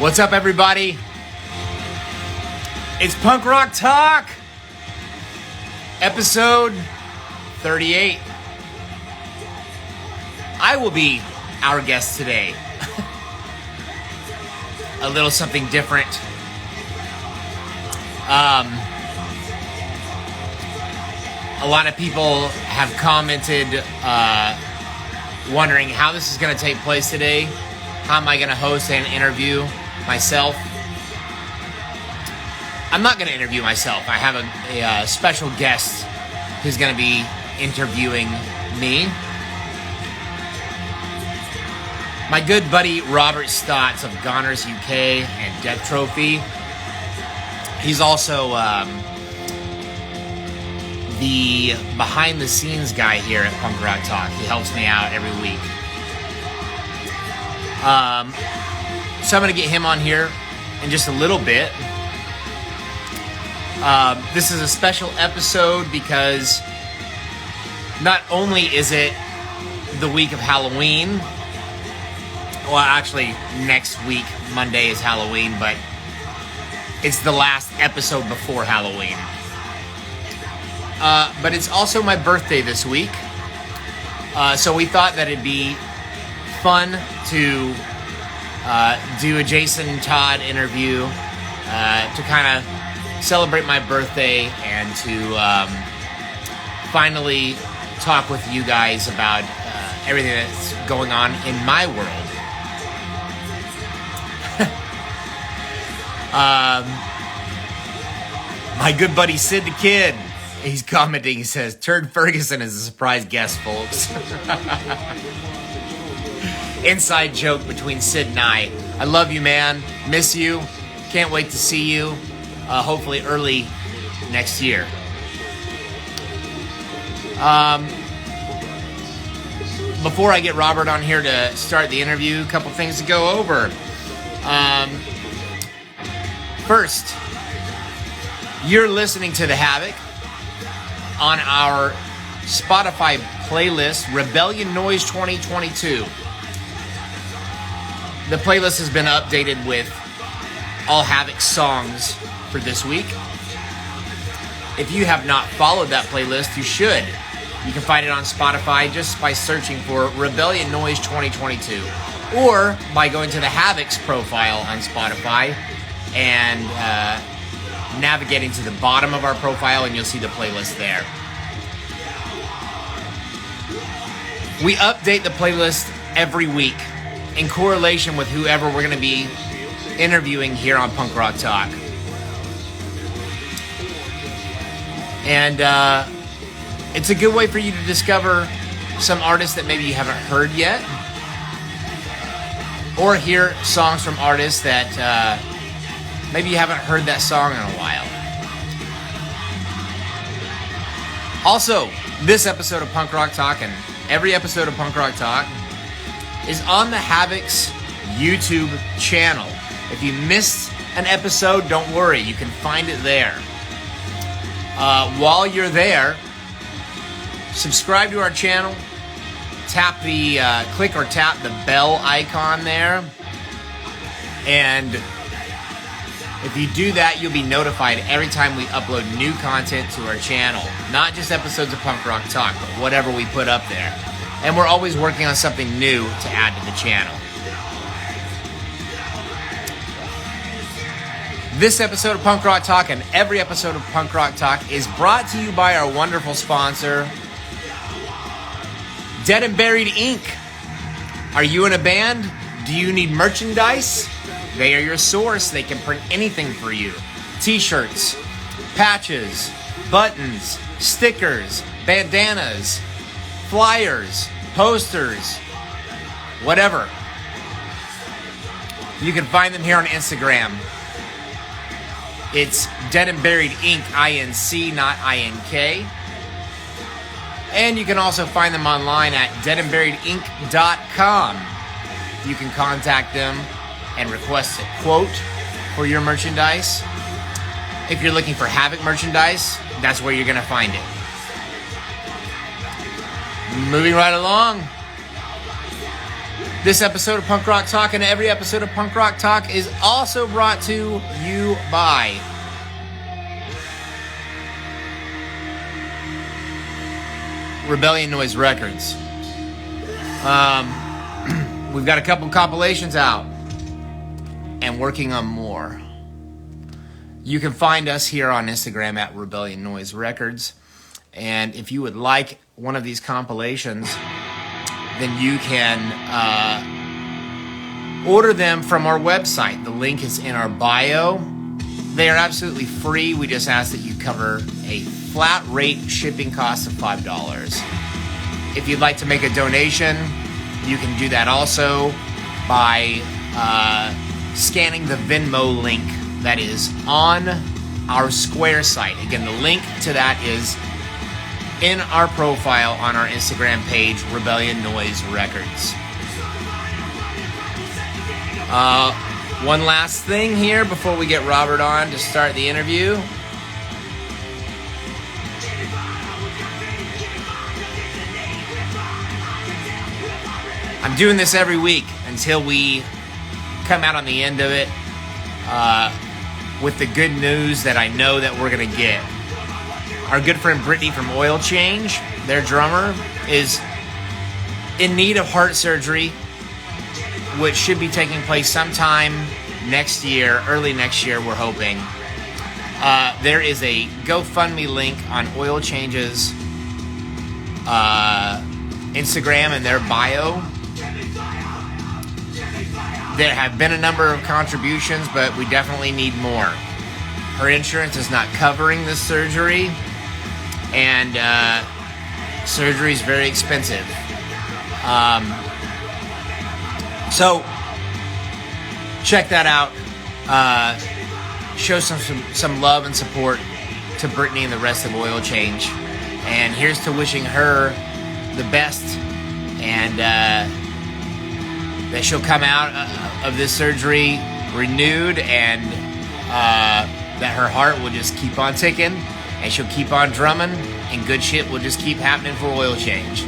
What's up, everybody? It's Punk Rock Talk, episode 38. I will be our guest today. A little something different. A lot of people have commented, wondering how this is going to take place today. How am I going to host an interview myself? I'm not going to interview myself. I have a special guest who's going to be interviewing me. My good buddy Robert Stotts of Goners UK and Death Trophy. He's also the behind-the-scenes guy here at Punk Rock Talk. He helps me out every week. So I'm going to get him on here in just a little bit. This is a special episode because not only is it the week of Halloween, well, actually, next week, Monday is Halloween, but it's the last episode before Halloween. But it's also my birthday this week. So we thought that it'd be fun to do a Jason Todd interview to kind of celebrate my birthday and to finally talk with you guys about everything that's going on in my world. My good buddy Sid the Kid, he's commenting, he says, Turd Ferguson is a surprise guest, folks. Inside joke between Sid and I. I love you, man. Miss you. Can't wait to see you. Hopefully early next year. Before I get Robert on here to start the interview, a couple things to go over. First, you're listening to the Havoc on our Spotify playlist, Rebellion Noise 2022. The playlist has been updated with all Havoc songs for this week. If you have not followed that playlist, you should. You can find it on Spotify just by searching for Rebellion Noise 2022, or by going to the Havoc's profile on Spotify and navigating to the bottom of our profile, and you'll see the playlist there. We update the playlist every week in correlation with whoever we're going to be interviewing here on Punk Rock Talk. And it's a good way for you to discover some artists that maybe you haven't heard yet, or hear songs from artists that maybe you haven't heard that song in a while. Also, this episode of Punk Rock Talk and every episode of Punk Rock Talk is on the Havoc's YouTube channel. If you missed an episode, don't worry. You can find it there. While you're there, subscribe to our channel. Click or tap the bell icon there. And if you do that, you'll be notified every time we upload new content to our channel. Not just episodes of Punk Rock Talk, but whatever we put up there. And we're always working on something new to add to the channel. This episode of Punk Rock Talk and every episode of Punk Rock Talk is brought to you by our wonderful sponsor, Dead and Buried Inc. Are you in a band? Do you need merchandise? They are your source. They can print anything for you. T-shirts, patches, buttons, stickers, bandanas, flyers, posters, whatever. You can find them here on Instagram. It's Dead and Buried Inc., I-N-C, not I-N-K. And you can also find them online at deadandburiedinc.com. You can contact them and request a quote for your merchandise. If you're looking for Havoc merchandise, that's where you're going to find it. Moving right along. This episode of Punk Rock Talk and every episode of Punk Rock Talk is also brought to you by Rebellion Noise Records. We've got a couple compilations out and working on more. You can find us here on Instagram at Rebellion Noise Records. And if you would like one of these compilations, then you can order them from our website. The link is in our bio. They are absolutely free. We just ask that you cover a flat rate shipping cost of $5. If you'd like to make a donation, you can do that also by scanning the Venmo link that is on our Square site. Again, the link to that is in our profile on our Instagram page, Rebellion Noise Records. One last thing here before we get Robert on to start the interview. I'm doing this every week until we come out on the end of it with the good news that I know that we're going to get. Our good friend Brittany from Oil Change, their drummer, is in need of heart surgery, which should be taking place sometime next year, early next year, we're hoping. There is a GoFundMe link on Oil Change's Instagram and their bio. There have been a number of contributions, but we definitely need more. Her insurance is not covering this surgery, and surgery is very expensive. So check that out. Show some love and support to Brittany and the rest of Oil Change. And here's to wishing her the best, and that she'll come out of this surgery renewed, and that her heart will just keep on ticking, and she'll keep on drumming, and good shit will just keep happening for Oil Change.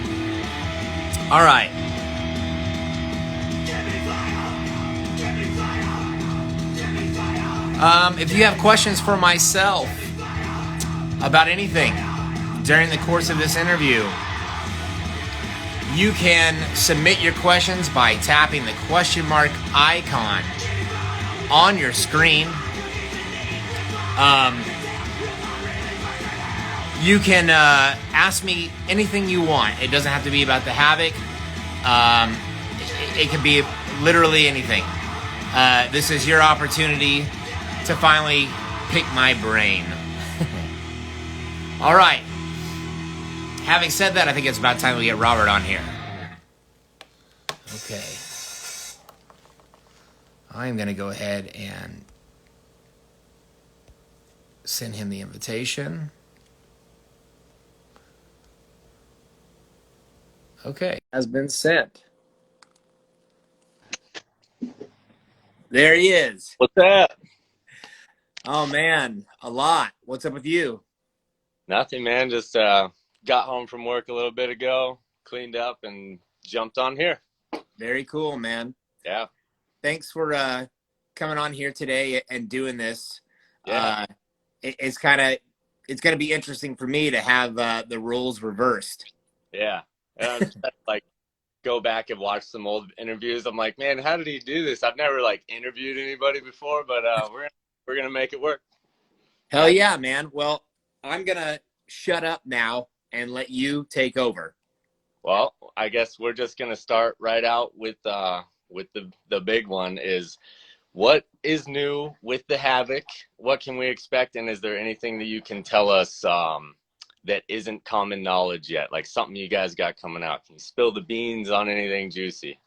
All right. If you have questions for myself about anything during the course of this interview, you can submit your questions by tapping the question mark icon on your screen. You can ask me anything you want. It doesn't have to be about the Havoc. It can be literally anything. This is your opportunity to finally pick my brain. All right. Having said that, I think it's about time we get Robert on here. Okay. I'm going to go ahead and send him the invitation. Okay. Has been sent. There he is. What's that? Oh, man. A lot. What's up with you? Nothing, man. Just got home from work a little bit ago, cleaned up, and jumped on here. Very cool, man. Yeah. Thanks for coming on here today and doing this. Yeah. It's going to be interesting for me to have the roles reversed. Yeah. And I'm just like go back and watch some old interviews. I'm like, man, how did he do this? I've never like interviewed anybody before, but we're gonna make it work. Hell yeah, man. Well, I'm gonna shut up now and let you take over. Well, I guess we're just gonna start right out with the big one. Is what is new with the Havoc? What can we expect? And is there anything that you can tell us that isn't common knowledge yet? Like something you guys got coming out. Can you spill the beans on anything juicy?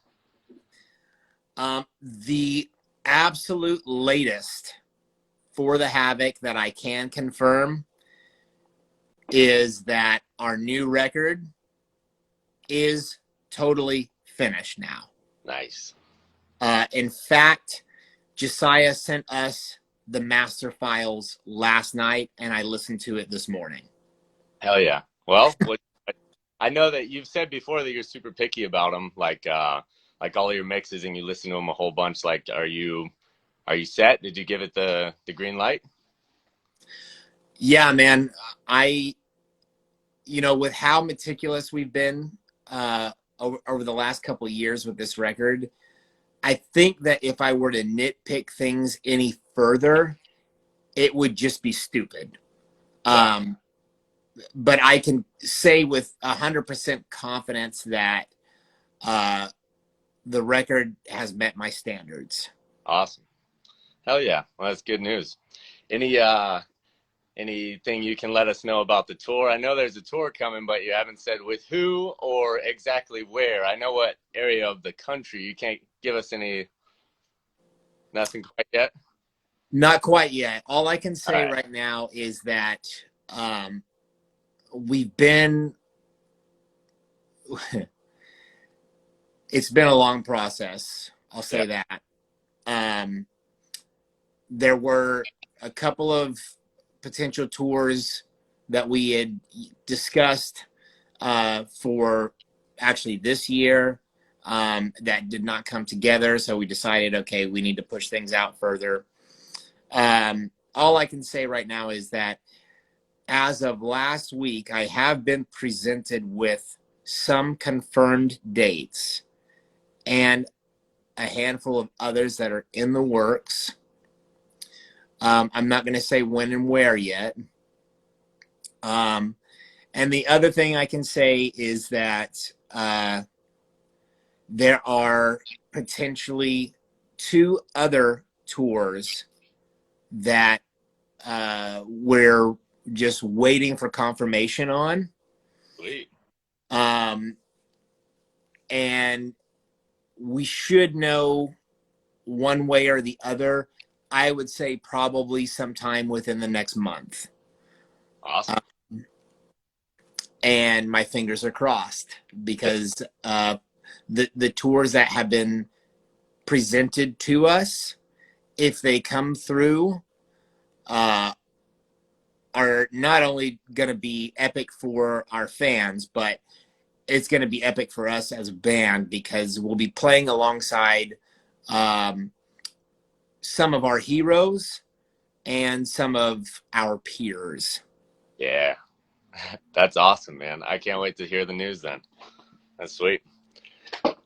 The absolute latest for the Havoc that I can confirm is that our new record is totally finished now. Nice. In fact, Josiah sent us the master files last night, and I listened to it this morning. Hell yeah. Well, I know that you've said before that you're super picky about them. Like like all your mixes and you listen to them a whole bunch, like are you set? Did you give it the green light? Yeah, man. I, with how meticulous we've been over the last couple of years with this record, I think that if I were to nitpick things any further, it would just be stupid. Yeah. But I can say with 100% confidence that uh, the record has met my standards. Awesome. Hell yeah. Well, that's good news. Any anything you can let us know about the tour? I know there's a tour coming, but you haven't said with who or exactly where. I know what area of the country. You can't give us nothing quite yet. Not quite yet. All I can All say right. right now is that we've been, it's been a long process. I'll say Yeah. that. There were a couple of potential tours that we had discussed for actually this year that did not come together. So we decided, okay, we need to push things out further. All I can say right now is that as of last week, I have been presented with some confirmed dates and a handful of others that are in the works. I'm not going to say when and where yet. And the other thing I can say is that there are potentially 2 other tours that we're just waiting for confirmation on. Sweet. And we should know one way or the other. I would say probably sometime within the next month. Awesome. And my fingers are crossed because the tours that have been presented to us, if they come through, are not only going to be epic for our fans, but it's going to be epic for us as a band because we'll be playing alongside some of our heroes and some of our peers. Yeah. That's awesome, man. I can't wait to hear the news then. That's sweet.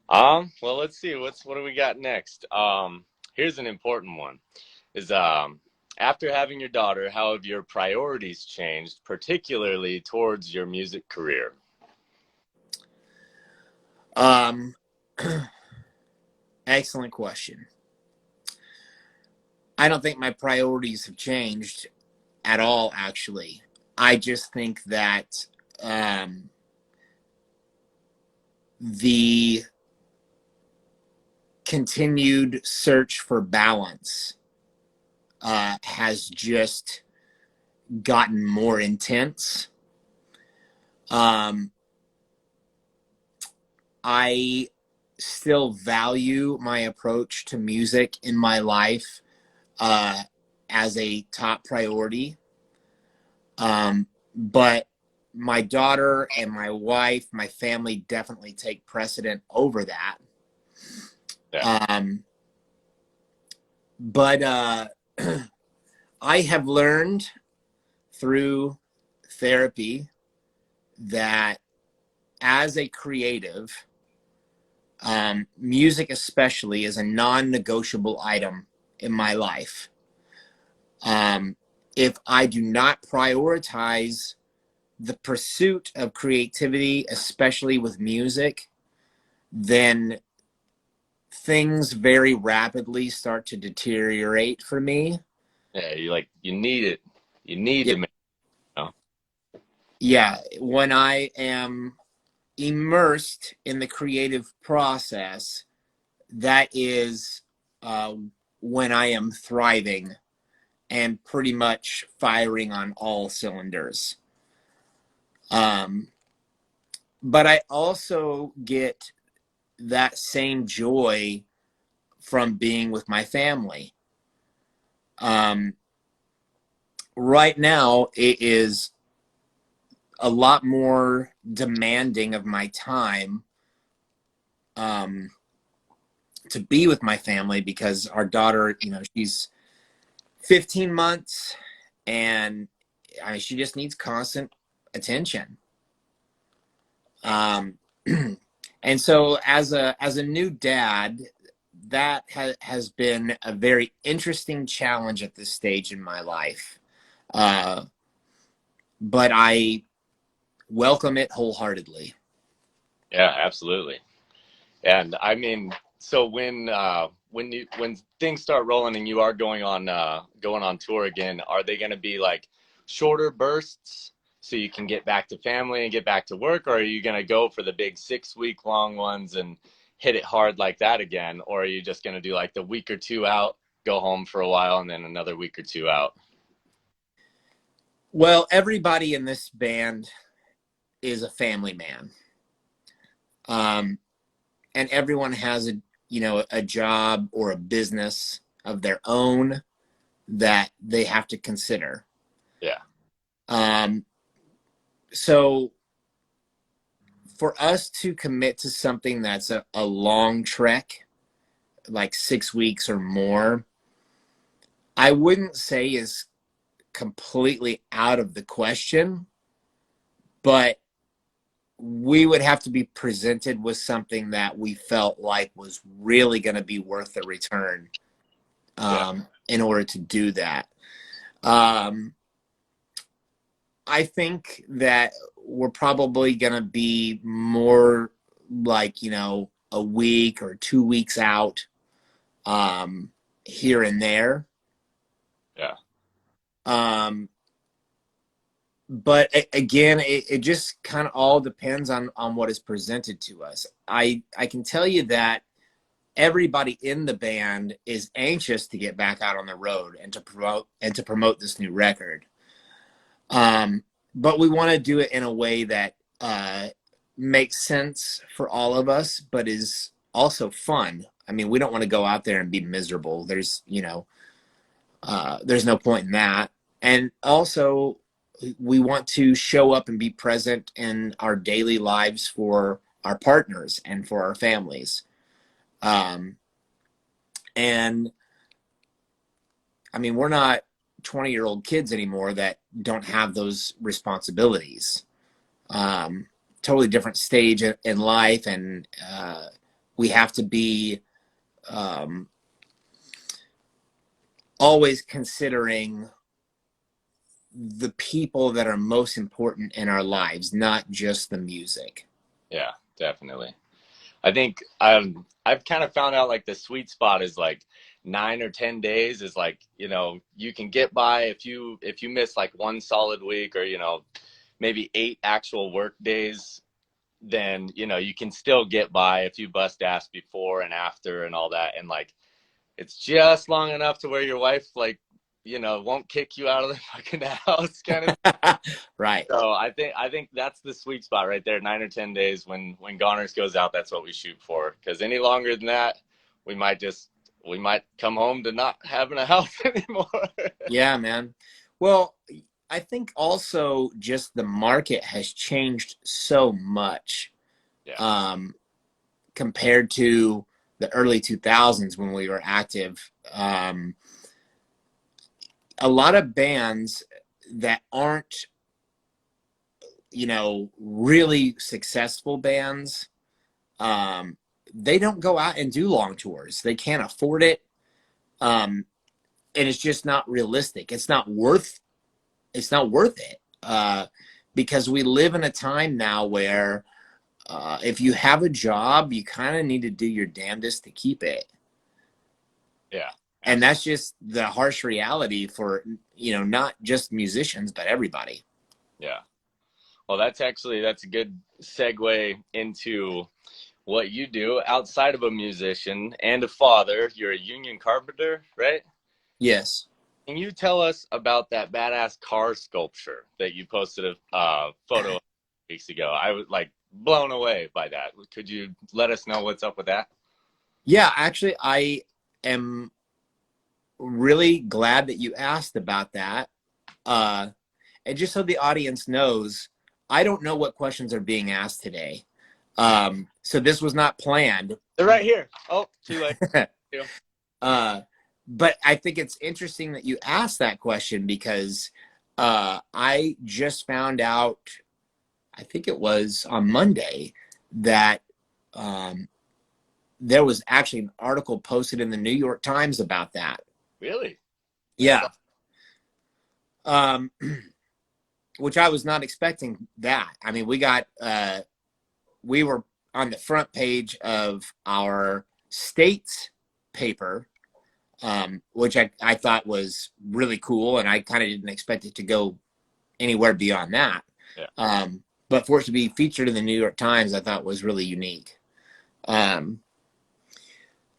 Well, let's see. What do we got next? Here's an important one. Is after having your daughter, how have your priorities changed, particularly towards your music career? Excellent question. I don't think my priorities have changed at all, actually. I just think that the continued search for balance has just gotten more intense. I still value my approach to music in my life as a top priority. But my daughter and my wife, my family definitely take precedent over that. Yeah. But I have learned through therapy that as a creative, music especially is a non-negotiable item in my life. If I do not prioritize the pursuit of creativity, especially with music, then things very rapidly start to deteriorate for me. Yeah, you need it. You need Yeah, to make it. You yeah. When I am immersed in the creative process, that is when I am thriving and pretty much firing on all cylinders. But I also get that same joy from being with my family. Right now, it is a lot more demanding of my time to be with my family because our daughter, she's 15 months and she just needs constant attention. And so as a new dad, that has been a very interesting challenge at this stage in my life. But I welcome it wholeheartly. Yeah, absolutely. And I mean, so when things start rolling and you are going on tour again, are they going to be like shorter bursts so you can get back to family and get back to work, or are you going to go for the big 6-week long ones and hit it hard like that again, or are you just going to do like the week or two out, go home for a while, and then another week or two out? Well, everybody in this band is a family man. And everyone has a job or a business of their own that they have to consider. Yeah. So for us to commit to something that's a long trek, like 6 weeks or more, I wouldn't say is completely out of the question, but we would have to be presented with something that we felt like was really going to be worth the return in order to do that. I think that we're probably going to be more like, a week or 2 weeks out here and there. Yeah. But again, it just kind of all depends on what is presented to us. I can tell you that everybody in the band is anxious to get back out on the road and to promote this new record. But we want to do it in a way that makes sense for all of us, but is also fun. I mean, we don't want to go out there and be miserable. There's no point in that. And also, we want to show up and be present in our daily lives for our partners and for our families. And I mean, we're not 20-year-old kids anymore that don't have those responsibilities. Totally different stage in life, and we have to be always considering the people that are most important in our lives, not just the music. Yeah, definitely. I think I've kind of found out like the sweet spot is like 9 or 10 days is like, you can get by if you miss like one solid week or, maybe 8 actual work days, then, you can still get by if you bust ass before and after and all that. And like, it's just long enough to where your wife, like, won't kick you out of the fucking house kind of. Right. So I think that's the sweet spot right there. 9 or 10 days when Goners goes out, that's what we shoot for. Because any longer than that, we might come home to not having a house anymore. Yeah, man. Well, I think also just the market has changed so much compared to the early 2000s when we were active. A lot of bands that aren't, really successful bands, they don't go out and do long tours. They can't afford it. And it's just not realistic. It's not worth it. Because we live in a time now where if you have a job, you kind of need to do your damnedest to keep it. Yeah. And that's just the harsh reality for, not just musicians, but everybody. Yeah. Well, that's a good segue into what you do outside of a musician and a father. You're a union carpenter, right? Yes. Can you tell us about that badass car sculpture that you posted a photo of weeks ago? I was like blown away by that. Could you let us know what's up with that? Yeah, actually, I am really glad that you asked about that. And just so the audience knows, I don't know what questions are being asked today. So this was not planned. They're right here. Oh, too late. uh, but I think it's interesting that you asked that question because I just found out, I think it was on Monday, that there was actually an article posted in the New York Times about that. Really? Yeah. Which I was not expecting that. I mean, we were on the front page of our state's paper, which I thought was really cool, and I kind of didn't expect it to go anywhere beyond that. Yeah. But for it to be featured in the New York Times, I thought was really unique. But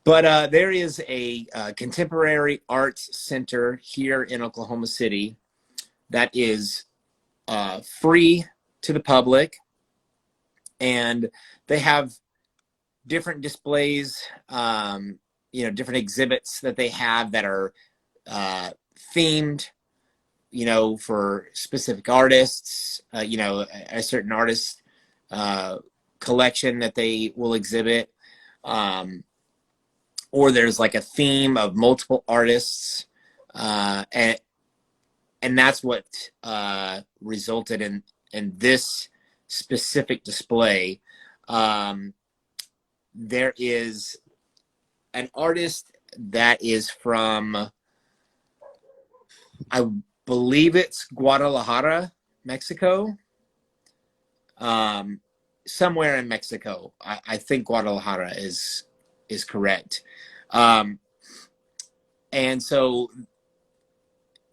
there is a contemporary arts center here in Oklahoma City that is free to the public, and they have different displays, different exhibits that they have that are themed, for specific artists, a certain artist collection that they will exhibit. Or there's like a theme of multiple artists, and that's what resulted in this specific display. There is an artist that is from, I believe it's Guadalajara, Mexico. Somewhere in Mexico. I think Guadalajara is correct. And so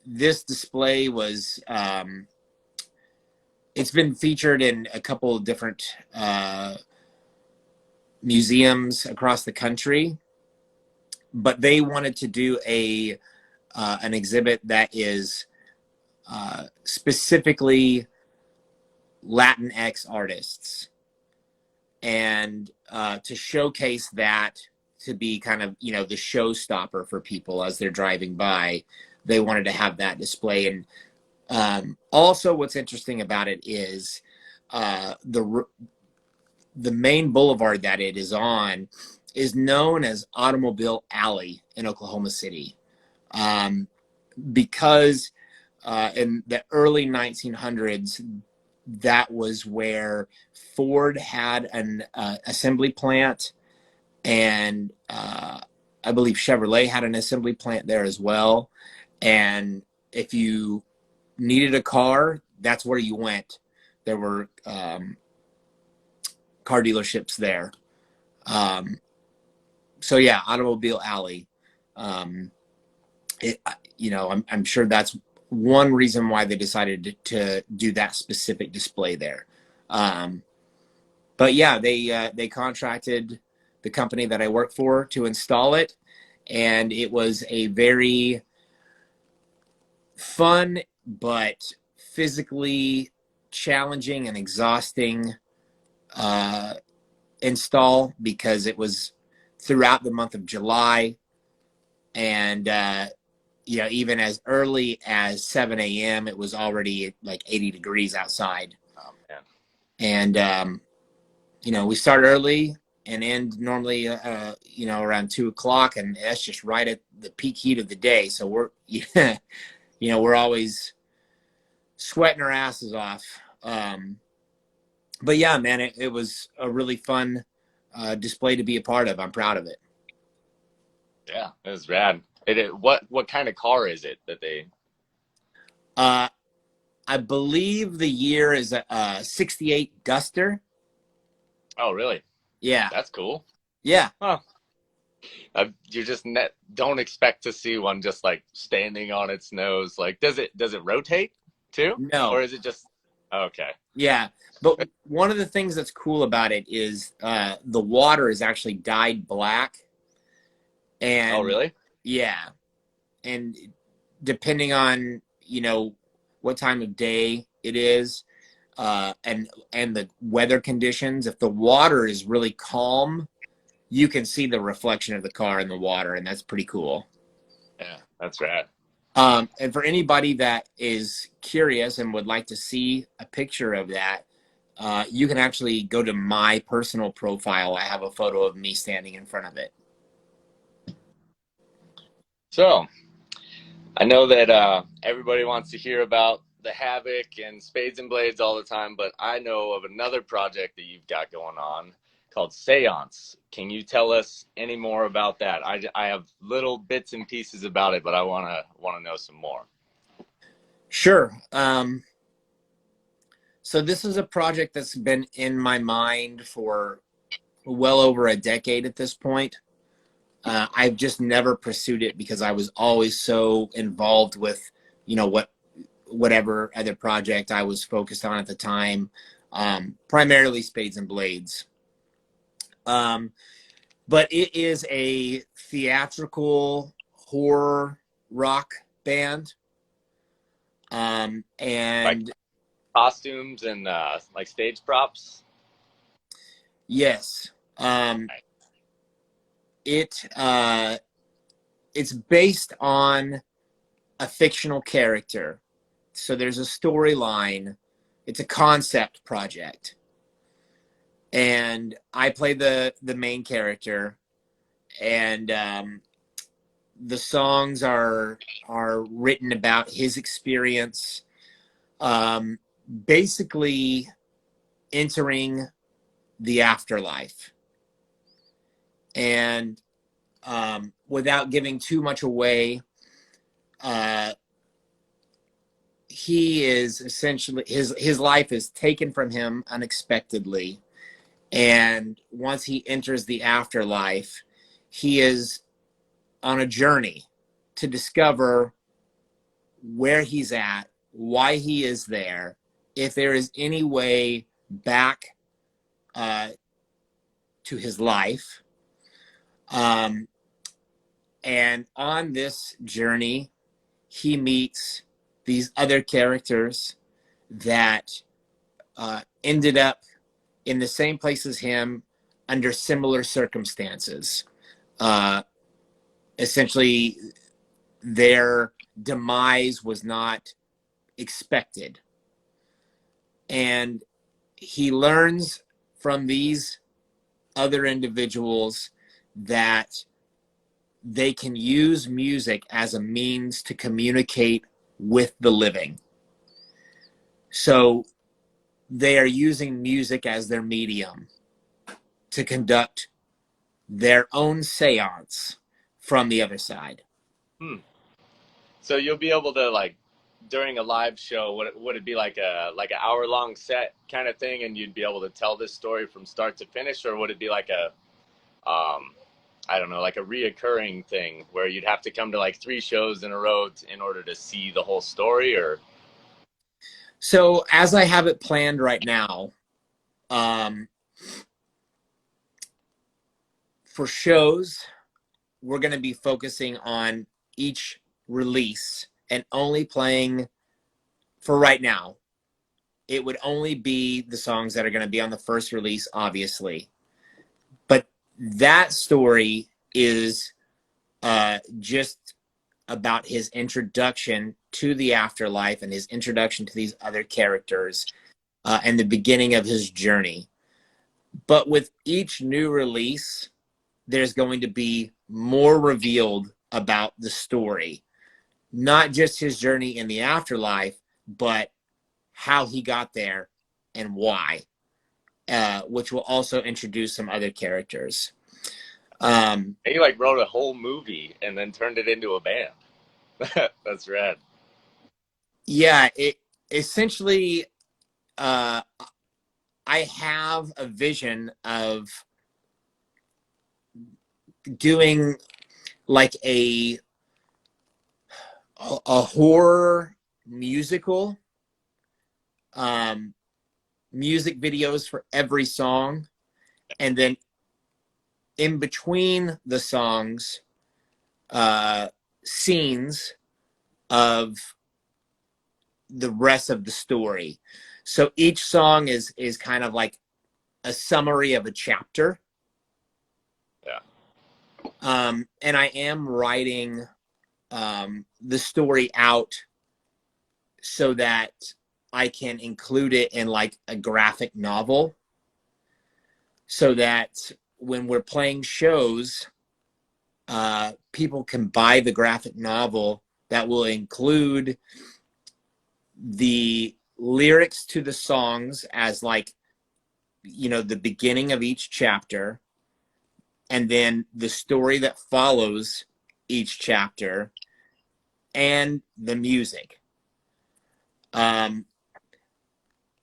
this display was, it's been featured in a couple of different museums across the country, but they wanted to do an exhibit that is specifically Latinx artists, and to showcase that, to be kind of the showstopper for people as they're driving by. They wanted to have that display. And also what's interesting about it is the main boulevard that it is on is known as Automobile Alley in Oklahoma City, because in the early 1900s, that was where Ford had an assembly plant, and I believe Chevrolet had an assembly plant there as well. And if you needed a car, that's where you went. There were car dealerships there. So yeah, Automobile Alley. I'm sure that's one reason why they decided to do that specific display there. But yeah, they contracted the company that I work for to install it, and it was a very fun but physically challenging and exhausting install, because it was throughout the month of July, and even as early as 7 a.m. it was already like 80 degrees outside. Oh man. And we start early and end normally around 2 o'clock, and that's just right at the peak heat of the day. So we're we're always sweating our asses off. But yeah, man, it was a really fun display to be a part of. I'm proud of it. Yeah, it was rad. What kind of car is it that they? I believe the year is a 68 Duster. Oh, really? Yeah. That's cool. Yeah. Huh. You just don't expect to see one just like standing on its nose. Like, does it rotate too? No. Or is it just okay? Yeah. But one of the things that's cool about it is the water is actually dyed black. And oh, really? Yeah. And depending on, what time of day it is, and the weather conditions, if the water is really calm, you can see the reflection of the car in the water, and that's pretty cool. Yeah, that's rad. And for anybody that is curious and would like to see a picture of that, You can actually go to my personal profile. I have a photo of me standing in front of it. So I know that everybody wants to hear about the Havoc and Spades and Blades all the time, but I know of another project that you've got going on called Seance. Can you tell us any more about that? I have little bits and pieces about it, but I want to know some more. Sure. So this is a project that's been in my mind for well over a decade at this point. I've just never pursued it because I was always so involved with, whatever other project I was focused on at the time, primarily Spades and Blades. But it is a theatrical horror rock band. Like And costumes and like stage props. yes, it's based on a fictional character. So there's a storyline. It's a concept project. And I play the main character, and the songs are written about his experience, basically entering the afterlife. And without giving too much away, he is essentially his life is taken from him unexpectedly, and once he enters the afterlife, he is on a journey to discover where he's at, why he is there, if there is any way back to his life. And on this journey, he meets these other characters that ended up in the same place as him under similar circumstances. Essentially, their demise was not expected. And he learns from these other individuals that they can use music as a means to communicate with the living. So they are using music as their medium to conduct their own seance from the other side. So you'll be able to, like, during a live show, would it be like an hour long set kind of thing, and you'd be able to tell this story from start to finish, or would it be like a I don't know, like a reoccurring thing where you'd have to come to like 3 shows in a row in order to see the whole story? Or So as I have it planned right now, for shows, we're going to be focusing on each release and only playing, for right now, it would only be the songs that are going to be on the first release, obviously. But that story is just about his introduction to the afterlife and his introduction to these other characters, and the beginning of his journey. But with each new release, there's going to be more revealed about the story. Not just his journey in the afterlife, but how he got there and why, which will also introduce some other characters. he like wrote a whole movie and then turned it into a band. That's rad. Yeah, it essentially, I have a vision of doing like a horror musical, music videos for every song, and then in between the songs, scenes of the rest of the story. So each song is kind of like a summary of a chapter. Yeah. And I am writing the story out so that I can include it in like a graphic novel so that when we're playing shows, people can buy the graphic novel that will include the lyrics to the songs as like, you know, the beginning of each chapter, and then the story that follows each chapter and the music.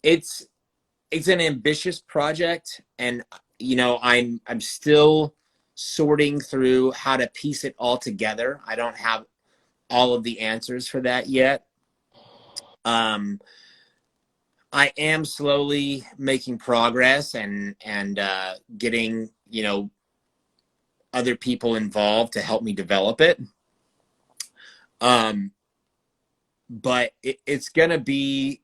It's an ambitious project, and you know, I'm still sorting through how to piece it all together. I don't have all of the answers for that yet. I am slowly making progress and getting, you know, other people involved to help me develop it. But it's gonna be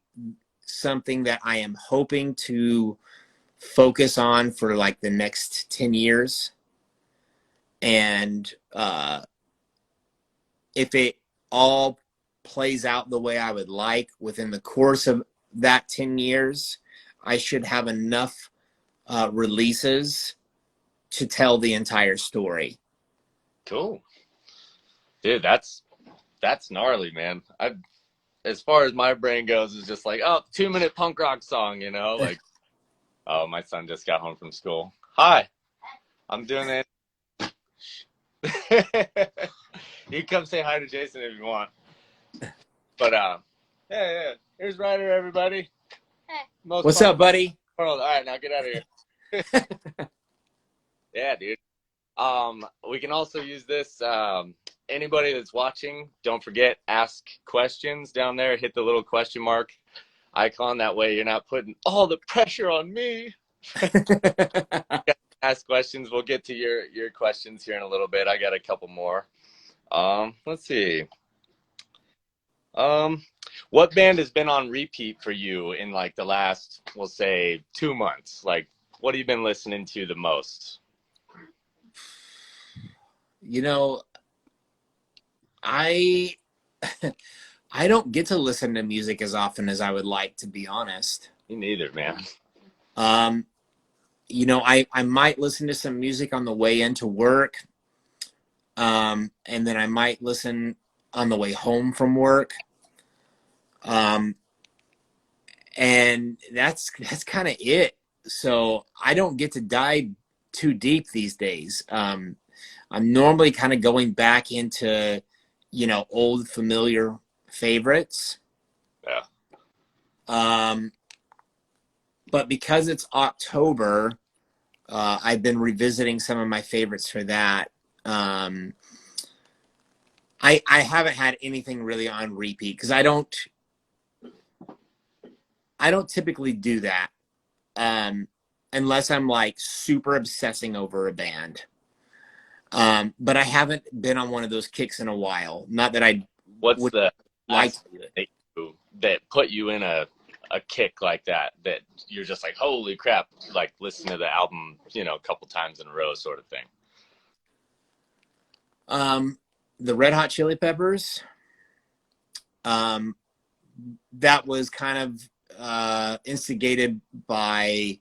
something that I am hoping to focus on for like the next 10 years. And if it all plays out the way I would like within the course of that 10 years, I should have enough releases to tell the entire story. Cool. Dude, that's gnarly, man. As far as my brain goes, is just like, oh, 2-minute punk rock song, you know? Like, oh, my son just got home from school. Hi, I'm doing it. You can come say hi to Jason if you want. But yeah, here's Ryder, everybody. Hey. What's up, buddy? World. All right, now get out of here. Yeah, dude. We can also use this. Anybody that's watching, don't forget, ask questions down there. Hit the little question mark icon. That way you're not putting all the pressure on me. Ask questions. We'll get to your questions here in a little bit. I got a couple more. Let's see. What band has been on repeat for you in like the last, we'll say, 2 months? Like, what have you been listening to the most? You know, I don't get to listen to music as often as I would like, to be honest. Me neither, man. You know, I might listen to some music on the way into work, and then I might listen on the way home from work, and that's kind of it. So I don't get to dive too deep these days. I'm normally kind of going back into, you know, old familiar favorites. Yeah. But because it's October, I've been revisiting some of my favorites for that. I haven't had anything really on repeat because I don't typically do that unless I'm like super obsessing over a band. But I haven't been on one of those kicks in a while. Not that I What's would the like that put you in a kick like that you're just like, holy crap, like listen to the album, you know, a couple times in a row sort of thing? The Red Hot Chili Peppers. That was kind of instigated by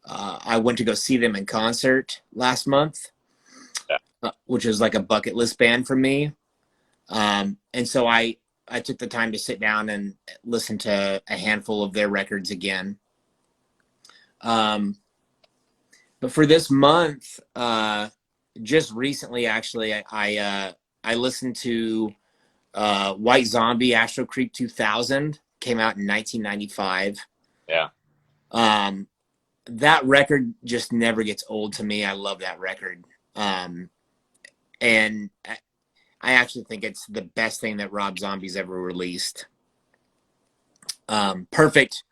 I went to go see them in concert last month. Yeah. Which is like a bucket list band for me. And so I took the time to sit down and listen to a handful of their records again. But for this month, just recently, actually, I listened to White Zombie, Astro Creep 2000, came out in 1995. Yeah. That record just never gets old to me. I love that record. And I actually think it's the best thing that Rob Zombie's ever released. Perfect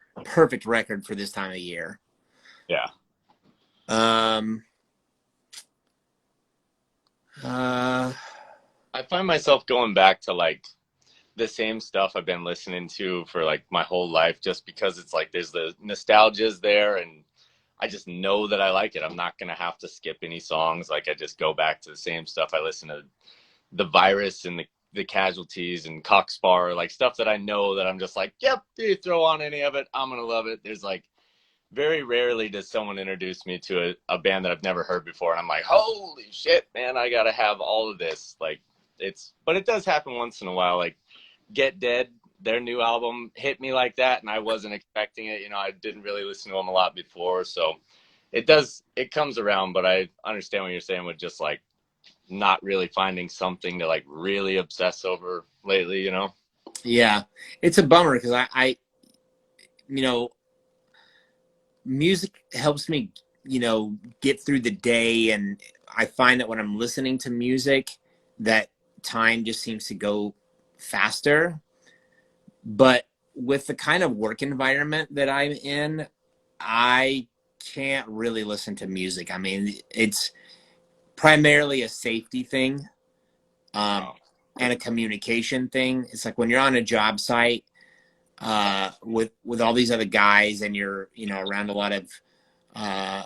record for this time of year. Yeah. I find myself going back to like the same stuff I've been listening to for like my whole life, just because it's like there's the nostalgia's there and I just know that I like it. I'm not gonna have to skip any songs. Like I just go back to the same stuff. I listen to The Virus and the Casualties and Cockspar, like stuff that I know that I'm just like, yep, you throw on any of it, I'm gonna love it. There's like very rarely does someone introduce me to a band that I've never heard before, and I'm like, holy shit, man, I gotta have all of this. Like, but it does happen once in a while. Like, Get Dead, their new album hit me like that, and I wasn't expecting it. You know, I didn't really listen to them a lot before, so it comes around. But I understand what you're saying with just like not really finding something to like really obsess over lately, you know? Yeah, it's a bummer because you know, music helps me, get through the day. And I find that when I'm listening to music, that time just seems to go faster. But with the kind of work environment that I'm in, I can't really listen to music. I mean, it's primarily a safety thing, um, Oh, and a communication thing. It's like when you're on a job site, with all these other guys, and you're around a lot of uh,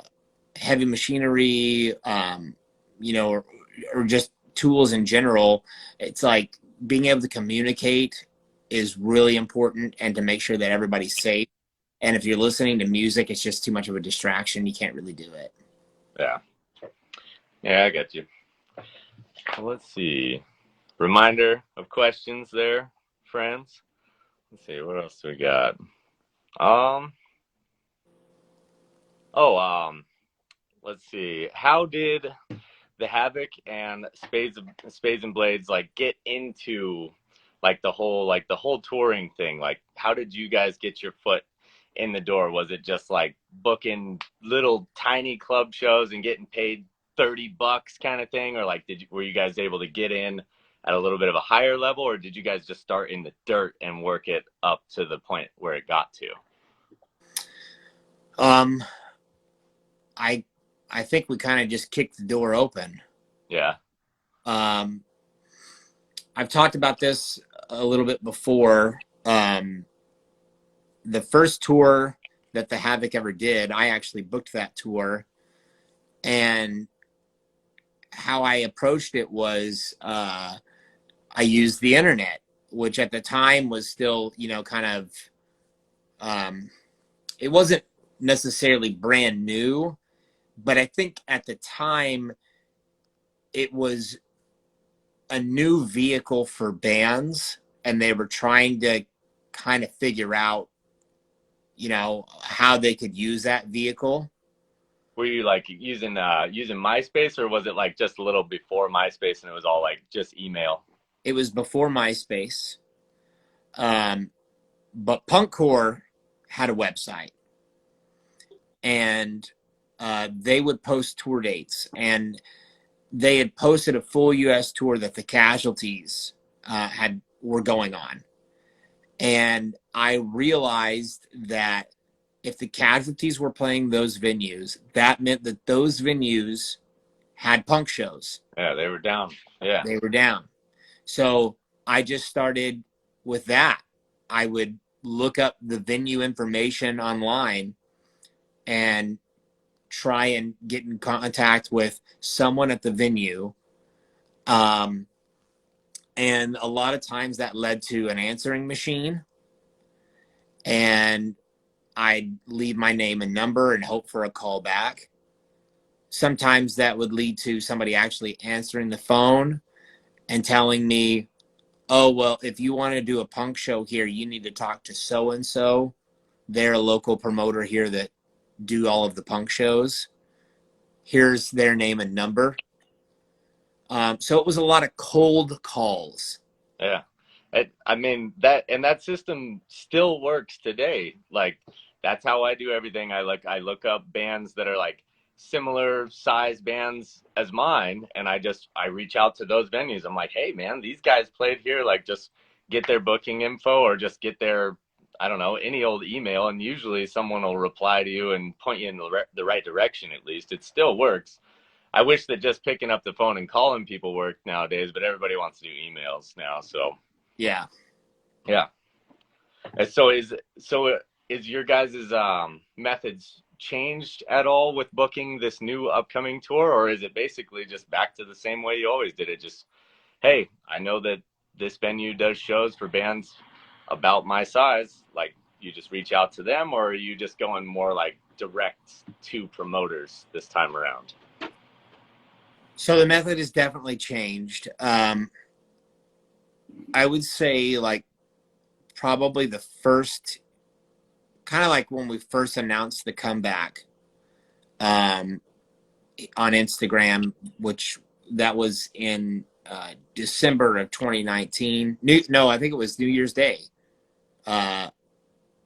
heavy machinery, or just tools in general. It's like being able to communicate is really important, and to make sure that everybody's safe. And if you're listening to music, it's just too much of a distraction. You can't really do it. yeah. Yeah, I get you. Well, let's see. Reminder of questions there, friends. Let's see, what else do we got? Um, oh, let's see. How did the Havoc and Spades and Blades like get into like the whole touring thing? Like, how did you guys get your foot in the door? Was it just like booking little tiny club shows and getting paid $30 kind of thing, or like were you guys able to get in at a little bit of a higher level, or did you guys just start in the dirt and work it up to the point where it got to? Um, I I think we kind of just kicked the door open. Yeah. Um, I've talked about this a little bit before. The first tour that the Havoc ever did, I actually booked that tour. And how I approached it was, I used the internet, which at the time was still, kind of, it wasn't necessarily brand new, but I think at the time it was a new vehicle for bands, and they were trying to kind of figure out, how they could use that vehicle. Were you like using MySpace, or was it like just a little before MySpace and it was all like just email? It was before MySpace, um, but Punkcore had a website, and they would post tour dates, and they had posted a full U.S. tour that the Casualties were going on. And I realized that if the Casualties were playing those venues, that meant that those venues had punk shows. Yeah, they were down. Yeah. They were down. So I just started with that. I would look up the venue information online and try and get in contact with someone at the venue. Um, and a lot of times that led to an answering machine. And I'd leave my name and number and hope for a call back. Sometimes that would lead to somebody actually answering the phone and telling me, oh, well, if you want to do a punk show here, you need to talk to so and so. They're a local promoter here that do all of the punk shows. Here's their name and number. So it was a lot of cold calls. Yeah. I mean that system still works today. Like that's how I do everything. I look up bands that are like similar size bands as mine, and I reach out to those venues. I'm like, hey man, these guys played here. Like just get their booking info, or just get their, I don't know, any old email, and usually someone will reply to you and point you in the right direction. At least it still works. I wish that just picking up the phone and calling people worked nowadays, but everybody wants to do emails now. So Yeah. yeah. And so is your guys' methods changed at all with booking this new upcoming tour, or is it basically just back to the same way you always did it? Just, hey, I know that this venue does shows for bands about my size, like you just reach out to them, or are you just going more like direct to promoters this time around? So the method has definitely changed. I would say like probably the first, kind of like when we first announced the comeback on Instagram, which that was in December of 2019. No, I think it was New Year's Day of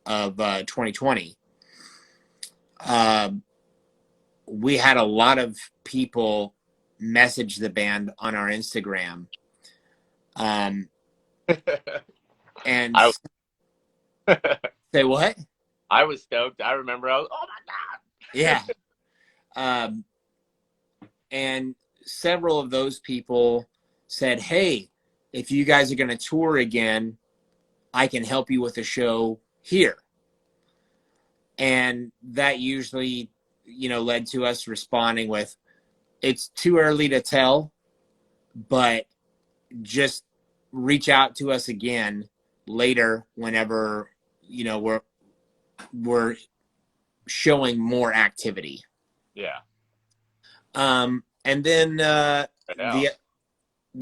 2020. We had a lot of people message the band on our Instagram. And I say what? I was stoked. I remember I was, oh my God. Yeah. And several of those people said, hey, if you guys are going to tour again, I can help you with a show here. And that usually, led to us responding with, it's too early to tell, but just reach out to us again later whenever, we're showing more activity. Yeah. And then the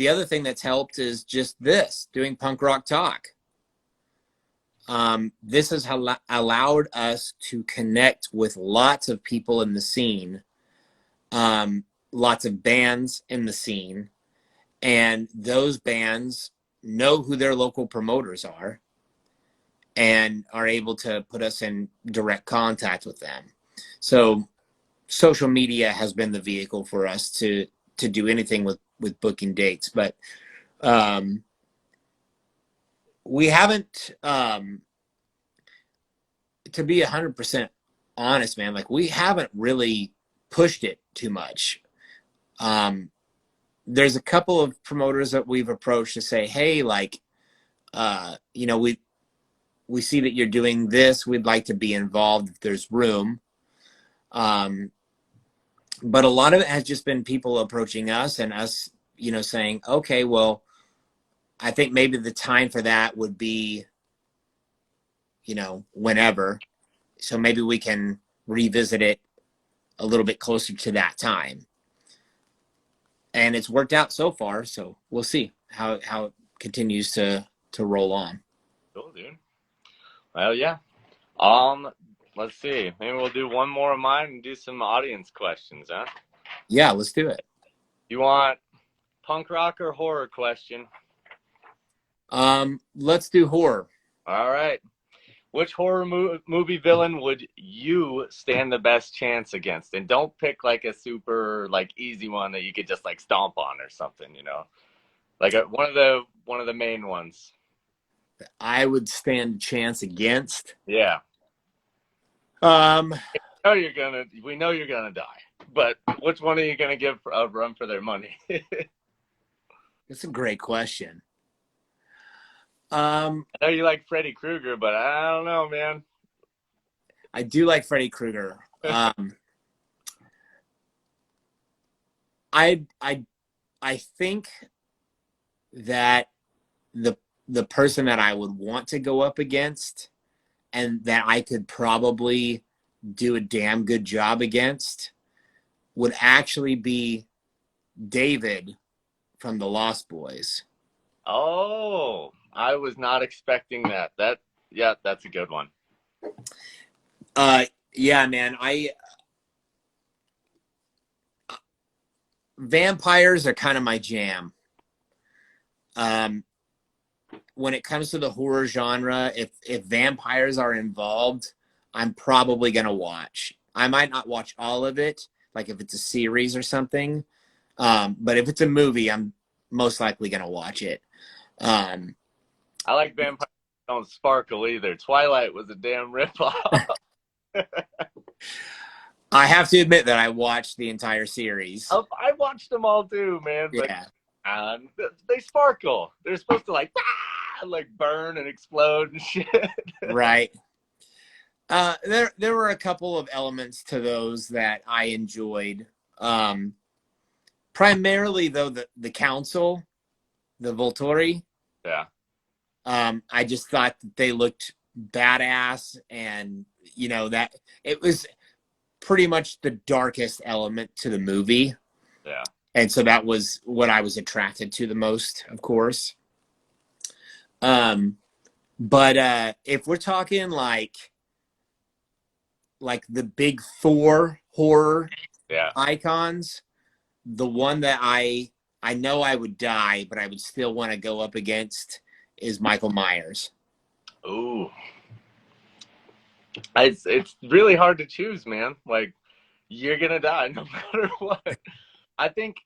other thing that's helped is just doing punk rock talk. This has allowed us to connect with lots of people in the scene, lots of bands in the scene, and those bands know who their local promoters are and are able to put us in direct contact with them. So social media has been the vehicle for us to do anything with booking dates, but we haven't, to be 100% honest, man, like we haven't really pushed it too much. There's a couple of promoters that we've approached to say, hey, like, we see that you're doing this. We'd like to be involved if there's room. But a lot of it has just been people approaching us and us, saying, okay, well, I think maybe the time for that would be, whenever. So maybe we can revisit it a little bit closer to that time. And it's worked out so far, so we'll see how it continues to roll on. Cool, dude. Well, yeah. Let's see. Maybe we'll do one more of mine and do some audience questions, huh? Yeah, let's do it. You want punk rock or horror question? Let's do horror. All right. Which horror movie villain would you stand the best chance against? And don't pick like a super like easy one that you could just like stomp on or something, like one of the main ones. I would stand a chance against. Yeah. We know you're gonna die, but which one are you gonna give a run for their money? That's a great question. I know you like Freddy Krueger, but I don't know, man. I do like Freddy Krueger. I think that the person that I would want to go up against and that I could probably do a damn good job against would actually be David from the Lost Boys. Oh, I was not expecting that. That's a good one. Yeah, man. Vampires are kind of my jam. When it comes to the horror genre, if vampires are involved, I'm probably gonna watch. I might not watch all of it, like if it's a series or something. But if it's a movie, I'm most likely gonna watch it. I like vampires that don't sparkle either. Twilight was a damn ripoff. I have to admit that I watched the entire series. I watched them all too, man. But yeah. They sparkle. They're supposed to like burn and explode and shit. Right. There were a couple of elements to those that I enjoyed. Primarily, though, the council, the Volturi, Yeah. I just thought that they looked badass, and that it was pretty much the darkest element to the movie. Yeah. And so that was what I was attracted to the most, of course. Um, but if we're talking like the big four horror Yeah. icons, the one that I know I would die, but I would still want to go up against is Michael Myers. Ooh. It's really hard to choose, man. Like, you're gonna die no matter what. I think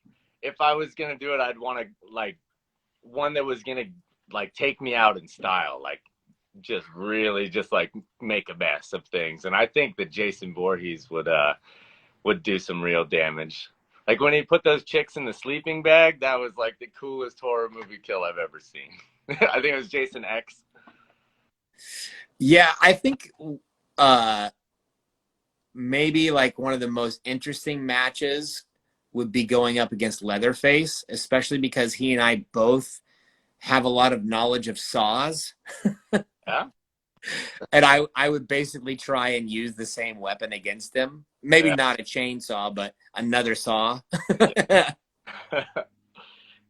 if I was gonna do it, I'd want to like one that was gonna like take me out in style, like just really just like make a mess of things. And I think that Jason Voorhees would do some real damage. Like when he put those chicks in the sleeping bag, that was like the coolest horror movie kill I've ever seen. I think it was Jason X. Yeah, I think uh maybe like one of the most interesting matches would be going up against Leatherface, especially because he and I both have a lot of knowledge of saws. Yeah. And I would basically try and use the same weapon against him. Maybe Yeah. not a chainsaw, but another saw.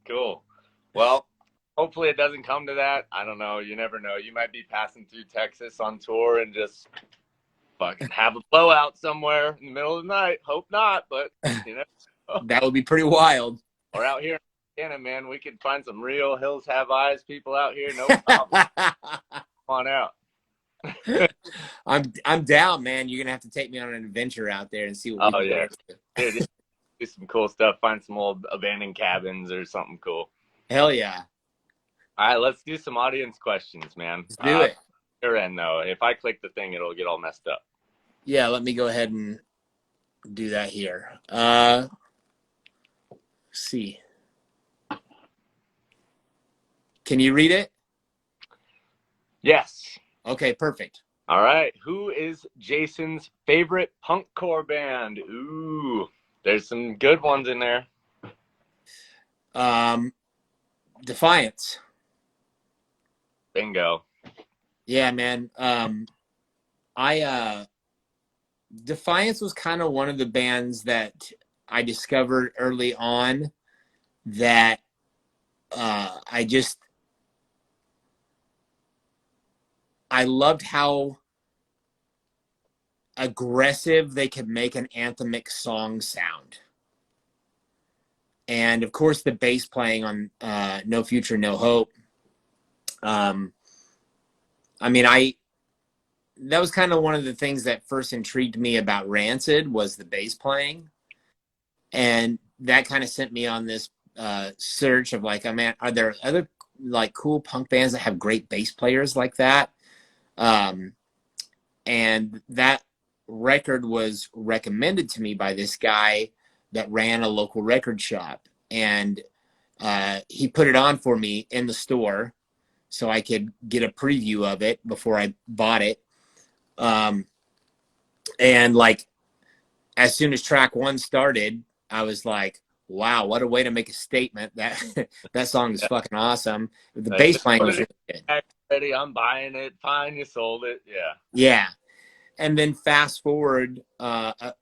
Cool. Well, hopefully it doesn't come to that. I don't know. You never know. You might be passing through Texas on tour and just fucking have a blowout somewhere in the middle of the night. Hope not, but you know. That would be pretty wild. Or out here in Montana, man, we could find some real Hills Have Eyes people out here. No problem. Come on out. I'm down, man. You're gonna have to take me on an adventure out there and see what we Oh can yeah, get up to. dude, do some cool stuff. Find some old abandoned cabins or something cool. Hell yeah. All right, let's do some audience questions, man. Let's do it. Your end though, if I click the thing, it'll get all messed up. Yeah, let me go ahead and do that here. See. Can you read it? Yes. Okay, perfect. All right. Who is Jason's favorite punk core band? Ooh, there's some good ones in there. Defiance. Bingo. Yeah, man. I Defiance was kind of one of the bands that I discovered early on that I loved how aggressive they could make an anthemic song sound. And of course the bass playing on No Future, No Hope. I mean, that was kind of one of the things that first intrigued me about Rancid was the bass playing. And that kind of sent me on this search of like, man, are there other like cool punk bands that have great bass players like that? And that record was recommended to me by this guy that ran a local record shop. And he put it on for me in the store so I could get a preview of it before I bought it. And like, as soon as track one started, I was like, wow, what a way to make a statement. That song is fucking awesome. The bass playing was really good. Ready, I'm buying it. Fine, you sold it. Yeah. Yeah. And then fast forward, a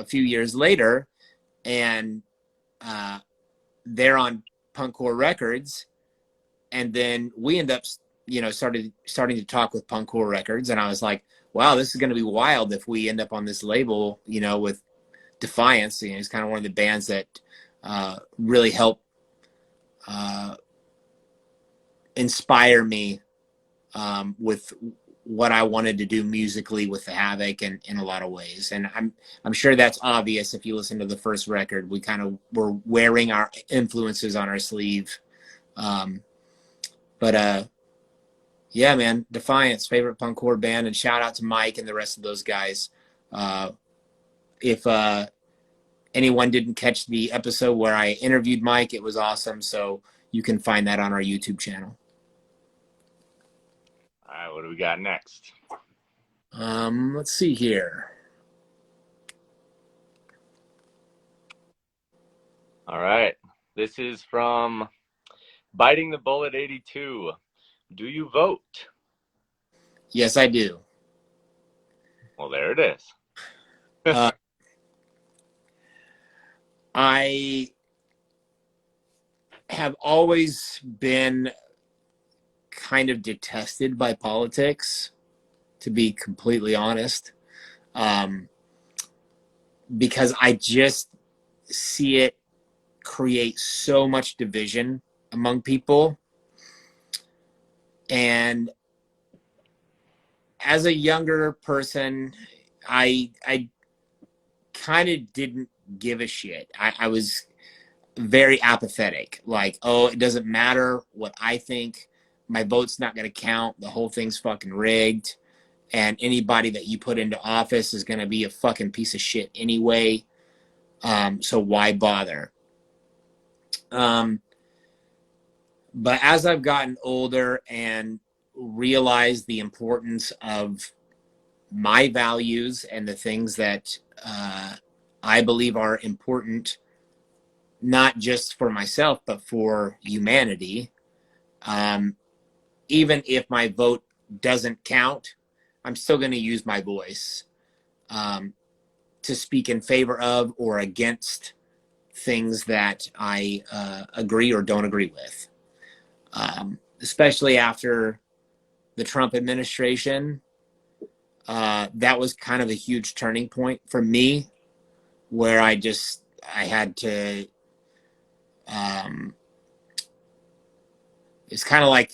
few years later, and they're on Punkcore Records, and then we end up, starting to talk with Punkcore Records, and I was like, wow, this is going to be wild if we end up on this label, with Defiance. It's kind of one of the bands that really helped inspire me with what I wanted to do musically with the Havoc and in a lot of ways. And I'm sure that's obvious if you listen to the first record. We kind of were wearing our influences on our sleeve. But yeah, man, Defiance, favorite punkcore band, and shout out to Mike and the rest of those guys. If anyone didn't catch the episode where I interviewed Mike, it was awesome. So you can find that on our YouTube channel. All right, what do we got next? Let's see here. All right. This is from Biting the Bullet 82. Do you vote? Yes, I do. Well, there it is. Uh, I have always been kind of detested by politics, to be completely honest, because I just see it create so much division among people. And as a younger person, I kind of didn't give a shit. I was very apathetic. Like, oh, it doesn't matter what I think. My vote's not going to count. The whole thing's fucking rigged. And anybody that you put into office is going to be a fucking piece of shit anyway. So why bother? But as I've gotten older and realized the importance of my values and the things that I believe are important, not just for myself, but for humanity, even if my vote doesn't count, I'm still going to use my voice to speak in favor of or against things that I agree or don't agree with. Especially after the Trump administration, that was kind of a huge turning point for me, where I had to, it's kind of like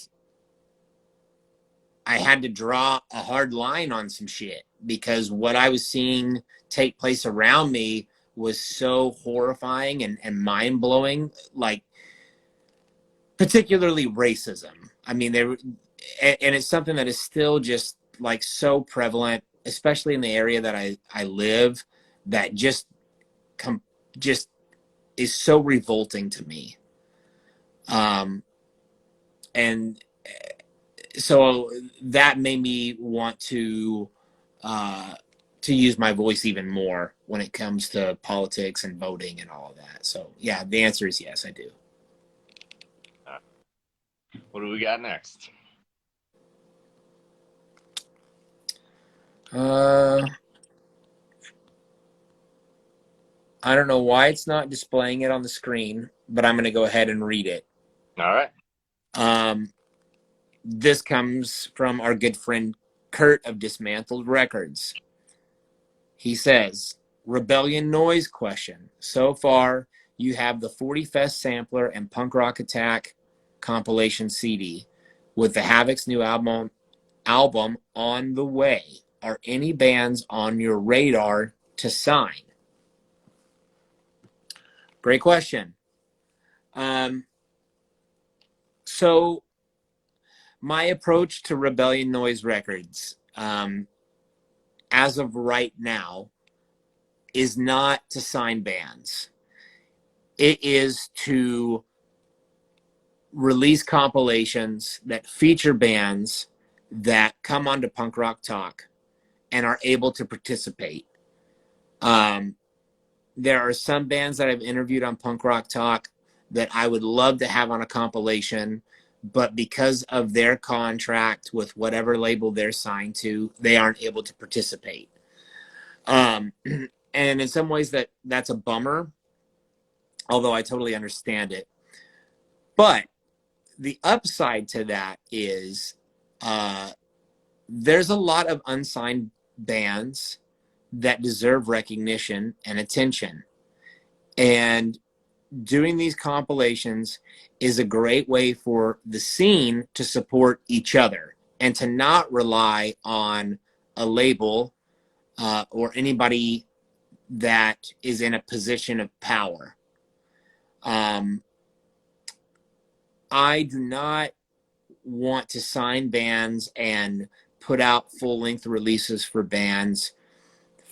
I had to draw a hard line on some shit, because what I was seeing take place around me was so horrifying and mind-blowing, like particularly racism. I mean, and it's something that is still just like so prevalent, especially in the area that I live, that just is so revolting to me. And so that made me want to use my voice even more when it comes to politics and voting and all of that. So yeah, the answer is yes, I do. What do we got next? I don't know why it's not displaying it on the screen, but I'm going to go ahead and read it. All right. This comes from our good friend Kurt of Dismantled Records. He says, Rebellion Noise question. So far, you have the 40 Fest sampler and Punk Rock Attack compilation CD with the Havoc's new album on the way. Are any bands on your radar to sign? Great question. So my approach to Rebellion Noise Records, as of right now, is not to sign bands. It is to release compilations that feature bands that come onto Punk Rock Talk and are able to participate. There are some bands that I've interviewed on Punk Rock Talk that I would love to have on a compilation, but because of their contract with whatever label they're signed to, they aren't able to participate. And in some ways that's a bummer, although I totally understand it. But the upside to that is there's a lot of unsigned bands that deserve recognition and attention. And doing these compilations is a great way for the scene to support each other and to not rely on a label or anybody that is in a position of power. I do not want to sign bands and put out full-length releases for bands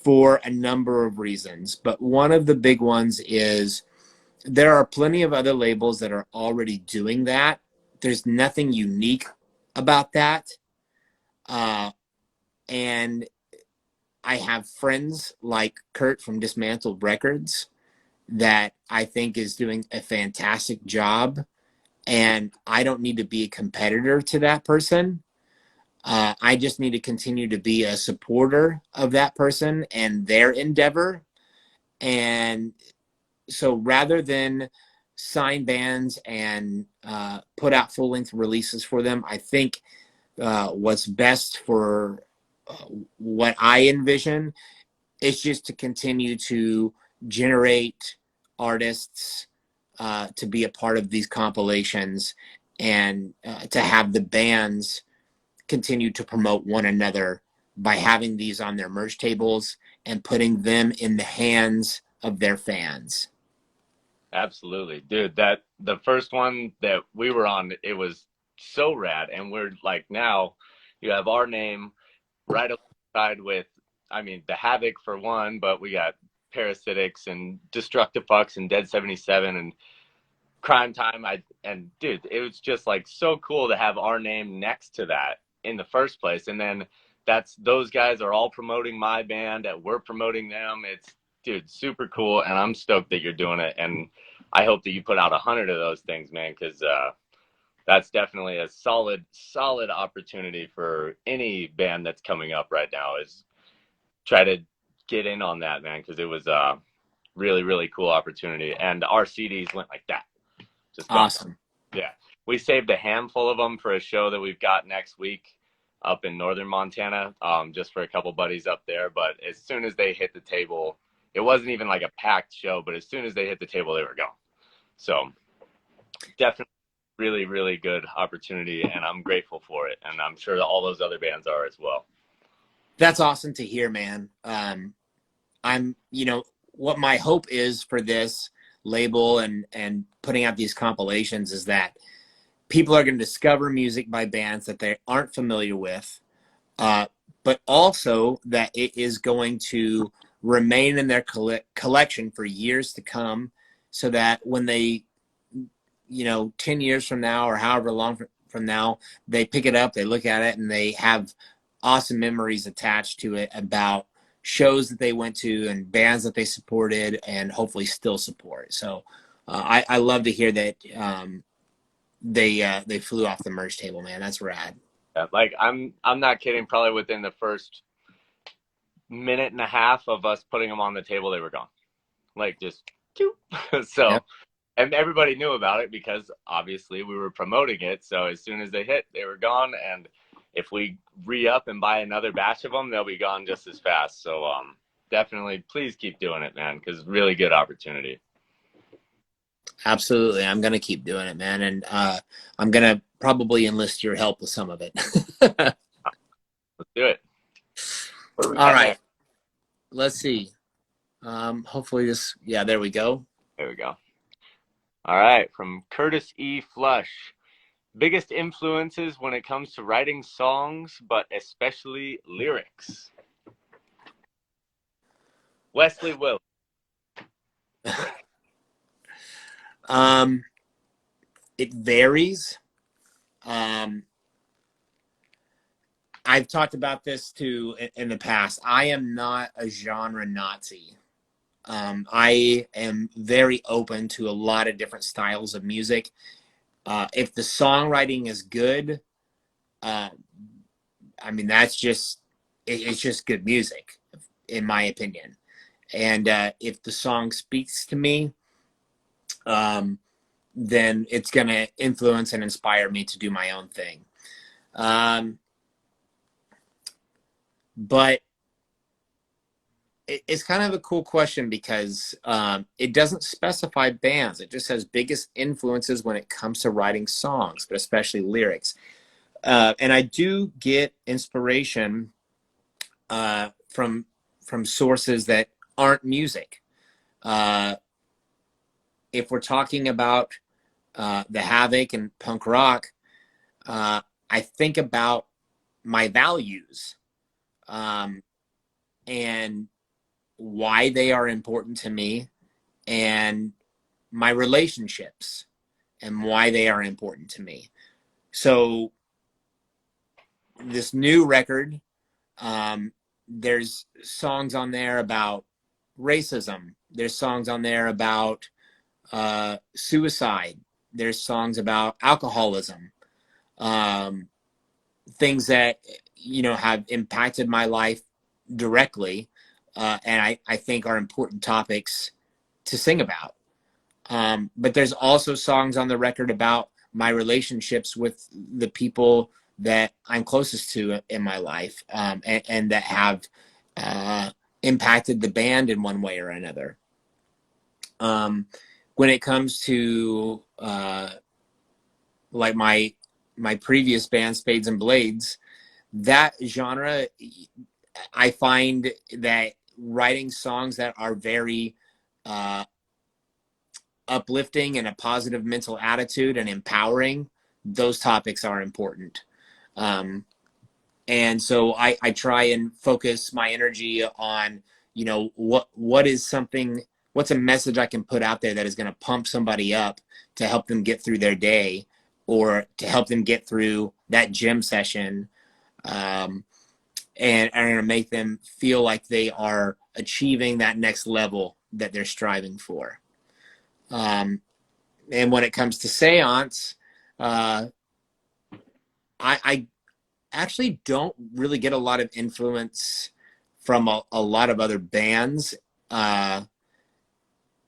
for a number of reasons. But one of the big ones is there are plenty of other labels that are already doing that. There's nothing unique about that. And I have friends like Kurt from Dismantled Records that I think is doing a fantastic job and I don't need to be a competitor to that person. I just need to continue to be a supporter of that person and their endeavor. And so rather than sign bands and put out full length releases for them, I think what's best for what I envision is just to continue to generate artists to be a part of these compilations, and to have the bands continue to promote one another by having these on their merch tables and putting them in the hands of their fans. Absolutely, dude. That the first one that we were on, it was so rad, and we're like, now you have our name right alongside with, I mean, the Havoc for one, but we got Parasitics and Destructive Fucks and Dead 77 and Crime Time. And dude, it was just like so cool to have our name next to that in the first place. And then those guys are all promoting my band, and we're promoting them. It's, dude, super cool, and I'm stoked that you're doing it. And I hope that you put out 100 of those things, man, because that's definitely a solid opportunity for any band that's coming up right now, is try to get in on that, man, because it was a really, really cool opportunity. And our CDs went like that. Just awesome. Yeah. We saved a handful of them for a show that we've got next week up in northern Montana, just for a couple buddies up there. But as soon as they hit the table, it wasn't even like a packed show, but as soon as they hit the table, they were gone. So definitely really, really good opportunity, and I'm grateful for it. And I'm sure that all those other bands are as well. That's awesome to hear, man. I'm, what my hope is for this label and putting out these compilations is that people are going to discover music by bands that they aren't familiar with, but also that it is going to remain in their collection for years to come, so that when they, 10 years from now or however long from now, they pick it up, they look at it, and they have awesome memories attached to it about shows that they went to and bands that they supported and hopefully still support. So I love to hear that they flew off the merch table, man. That's rad. Yeah, like I'm not kidding. Probably within the first minute and a half of us putting them on the table, they were gone. Like just so. Yep. And everybody knew about it because obviously we were promoting it. So as soon as they hit, they were gone. And if we re-up and buy another batch of them, they'll be gone just as fast. So definitely, please keep doing it, man, because really good opportunity. Absolutely. I'm going to keep doing it, man. And I'm going to probably enlist your help with some of it. Let's do it. All right. Let's see. Hopefully this, yeah, there we go. There we go. All right. From Curtis E. Flush. Biggest influences when it comes to writing songs, but especially lyrics. Wesley Will. It varies. I've talked about this too in the past. I am not a genre Nazi. I am very open to a lot of different styles of music. If the songwriting is good, I mean, that's just, it's just good music, in my opinion. And if the song speaks to me, then it's going to influence and inspire me to do my own thing. But it's kind of a cool question because it doesn't specify bands. It just says biggest influences when it comes to writing songs, but especially lyrics. And I do get inspiration from sources that aren't music. If we're talking about the Havoc and punk rock, I think about my values and why they are important to me, and my relationships and why they are important to me. So this new record, there's songs on there about racism. There's songs on there about suicide. there's songs about alcoholism, things that, have impacted my life directly, and I think are important topics to sing about. But there's also songs on the record about my relationships with the people that I'm closest to in my life, and that have impacted the band in one way or another. When it comes to like my previous band, Spades and Blades, that genre, I find that writing songs that are very uplifting and a positive mental attitude and empowering, those topics are important. And so I try and focus my energy on, what's a message I can put out there that is going to pump somebody up to help them get through their day, or to help them get through that gym session, and are going to make them feel like they are achieving that next level that they're striving for. And when it comes to seance, I actually don't really get a lot of influence from a lot of other bands.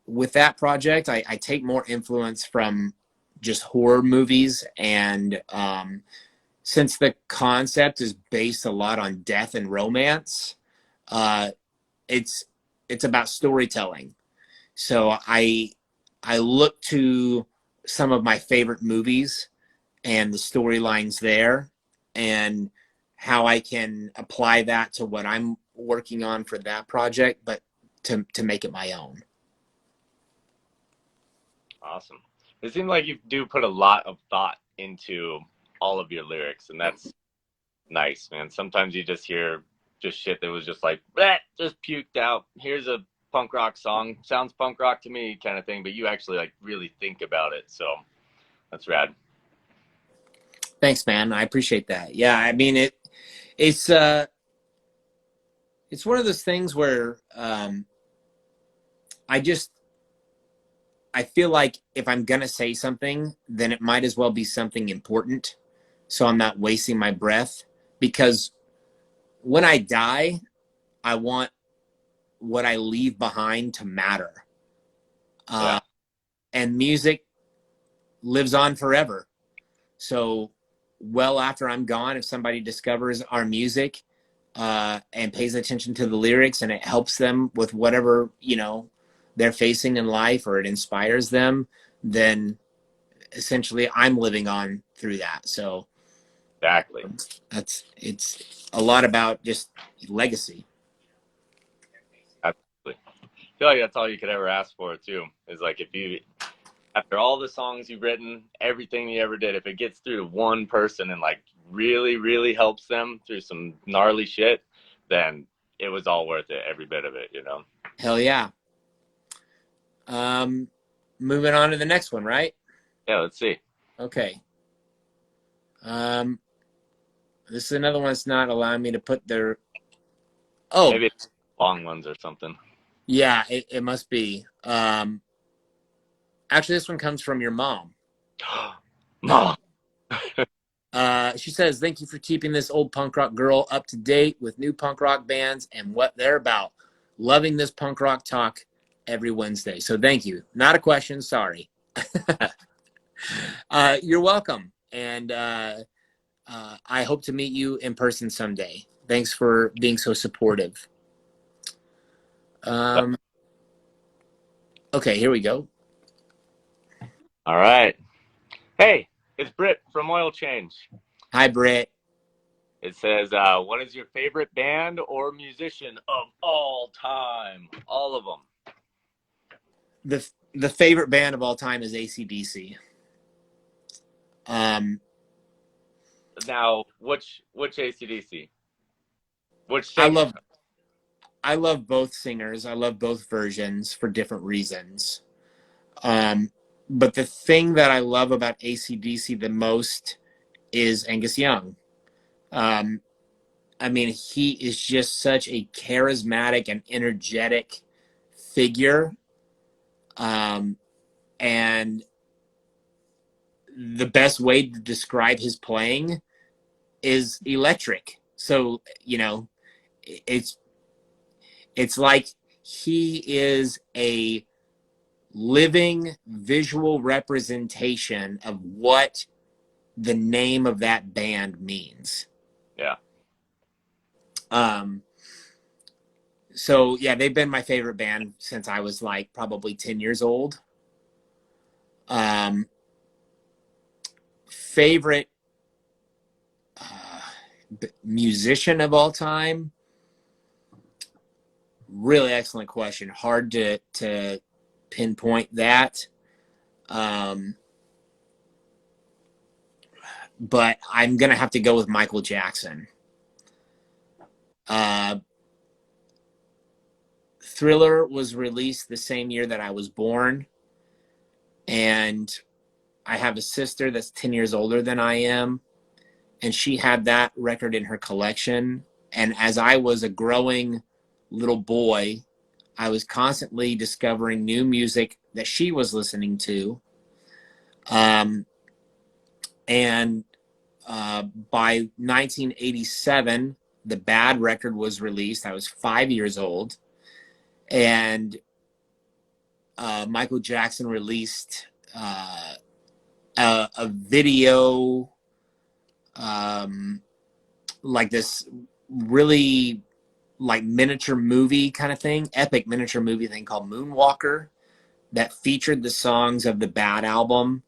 With that project, I take more influence from just horror movies, and since the concept is based a lot on death and romance, it's about storytelling. So I look to some of my favorite movies and the storylines there, and how I can apply that to what I'm working on for that project, but to make it my own. Awesome. It seems like you do put a lot of thought into all of your lyrics, and that's nice, man. Sometimes you just hear just shit that was just like, bleh, just puked out. Here's a punk rock song. Sounds punk rock to me, kind of thing, but you actually like really think about it. So that's rad. Thanks, man. I appreciate that. Yeah, I mean it's one of those things where I feel like if I'm gonna say something, then it might as well be something important, so I'm not wasting my breath. Because when I die, I want what I leave behind to matter. Yeah. And music lives on forever. So well after I'm gone, if somebody discovers our music and pays attention to the lyrics, and it helps them with whatever, they're facing in life, or it inspires them, then essentially I'm living on through that. So Exactly. it's a lot about just legacy. Absolutely. I feel like that's all you could ever ask for too. Is like, if you, after all the songs you've written, everything you ever did, if it gets through to one person and like really, really helps them through some gnarly shit, then it was all worth it, every bit of it, you know? Hell yeah. Moving on to the next one, right? Yeah, let's see. Okay. This is another one that's not allowing me to put their. Oh, Maybe it's long ones or something. yeah, it must be. Actually, this one comes from your mom. Mom. She says, "Thank you for keeping this old punk rock girl up to date with new punk rock bands and what they're about. Loving this punk rock talk every Wednesday." So thank you. Not a question. Sorry. You're welcome. And I hope to meet you in person someday. Thanks for being so supportive. Okay, here we go. All right. Hey, it's Britt from Oil Change. Hi, Britt. It says, what is your favorite band or musician of all time? All of them. The favorite band of all time is AC/DC. Now, which AC/DC? Which I singer? love both singers. I love both versions for different reasons. But the thing that I love about AC/DC the most is Angus Young. I mean, he is just such a charismatic and energetic figure. And the best way to describe his playing is electric. So, you know, it's like he is a living visual representation of what the name of that band means. Yeah. So yeah, they've been my favorite band since I was like probably 10 years old. Favorite musician of all time? Really excellent question. Hard to pinpoint that. But I'm gonna have to go with Michael Jackson. Thriller was released the same year that I was born, and I have a sister that's 10 years older than I am, and she had that record in her collection. And as I was a growing little boy, I was constantly discovering new music that she was listening to. And by 1987, the Bad record was released. I was 5 years old. And Michael Jackson released a video, like this really like miniature movie kind of thing, epic miniature movie thing called Moonwalker, that featured the songs of the Bad album.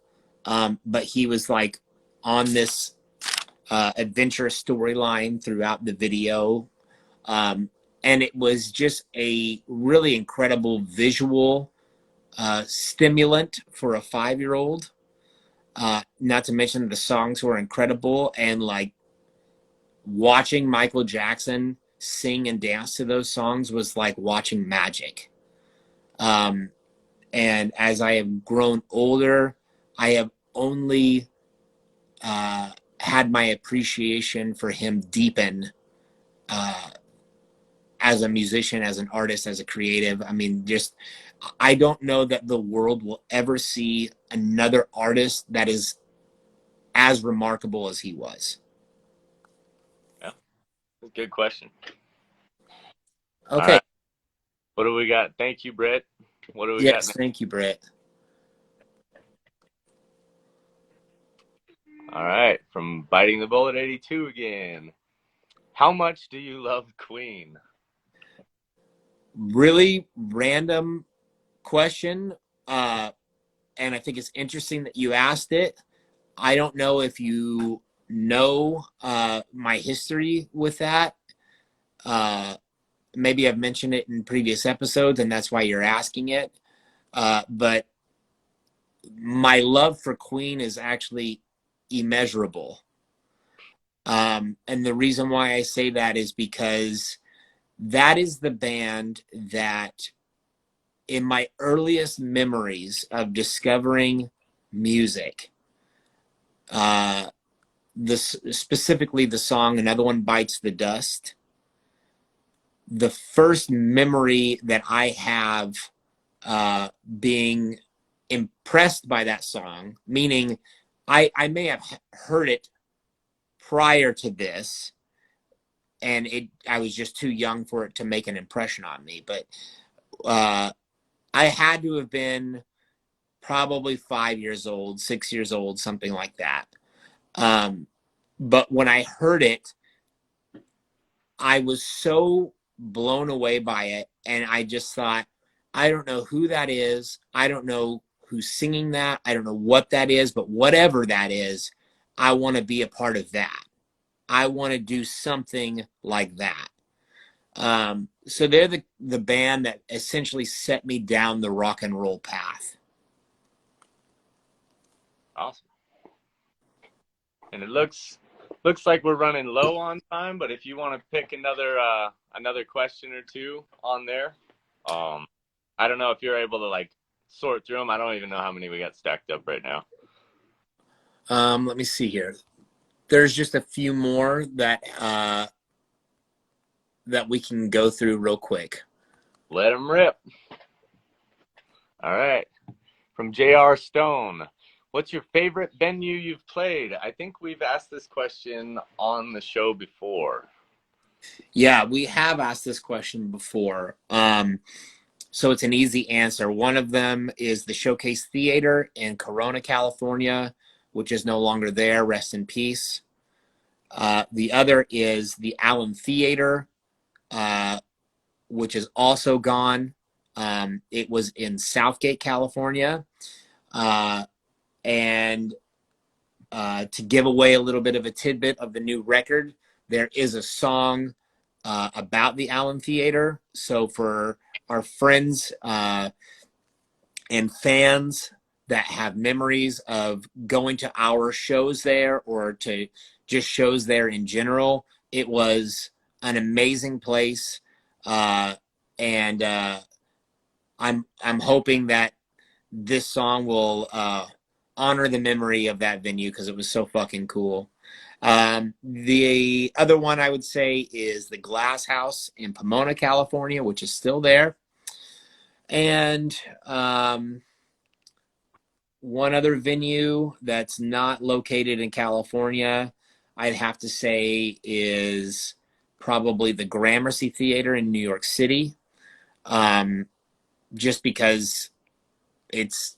But he was like on this adventurous storyline throughout the video. And it was just a really incredible visual stimulant for a 5-year-old. Not to mention the songs were incredible, and like watching Michael Jackson sing and dance to those songs was like watching magic. And as I have grown older, I have only had my appreciation for him deepen as a musician, as an artist, as a creative. I mean, just, I don't know that the world will ever see another artist that is as remarkable as he was. Yeah. Good question. Okay. Right. What do we got? Thank you, Brett. What do we got next? Thank you, Brett. All right. From Biting the Bullet 82 again. How much do you love Queen? Really random question. And I think it's interesting that you asked it. I don't know if you know my history with that. Maybe I've mentioned it in previous episodes, and that's why you're asking it. But my love for Queen is actually immeasurable. And the reason why I say that is because that is the band that, in my earliest memories of discovering music, specifically the song Another One Bites the Dust, the first memory that I have being impressed by that song, meaning I may have heard it prior to this, and I was just too young for it to make an impression on me. But I had to have been probably 5 years old, 6 years old, something like that. But when I heard it, I was so blown away by it, and I just thought, I don't know who that is. I don't know who's singing that. I don't know what that is, but whatever that is, I want to be a part of that. I want to do something like that. So they're the band that essentially set me down the rock and roll path. Awesome. And it looks like we're running low on time, but if you want to pick another question or two on there, I don't know if you're able to like sort through them. I don't even know how many we got stacked up right now. Let me see here. There's just a few more that we can go through real quick. Let them rip. All right. From J.R. Stone, What's your favorite venue you've played? I think we've asked this question on the show before. Yeah, we have asked this question before. So it's an easy answer. One of them is the Showcase Theater in Corona, California, which is no longer there. Rest in peace. The other is the Allen Theater, which is also gone. It was in Southgate, California. And to give away a little bit of a tidbit of the new record, there is a song about the Allen Theater. So for our friends and fans that have memories of going to our shows there or to just shows there in general, it was an amazing place. And I'm hoping that this song will honor the memory of that venue because it was so fucking cool. The other one I would say is the Glass House in Pomona, California, which is still there. And one other venue that's not located in California, I'd have to say, is probably the Gramercy Theater in New York City. Just because it's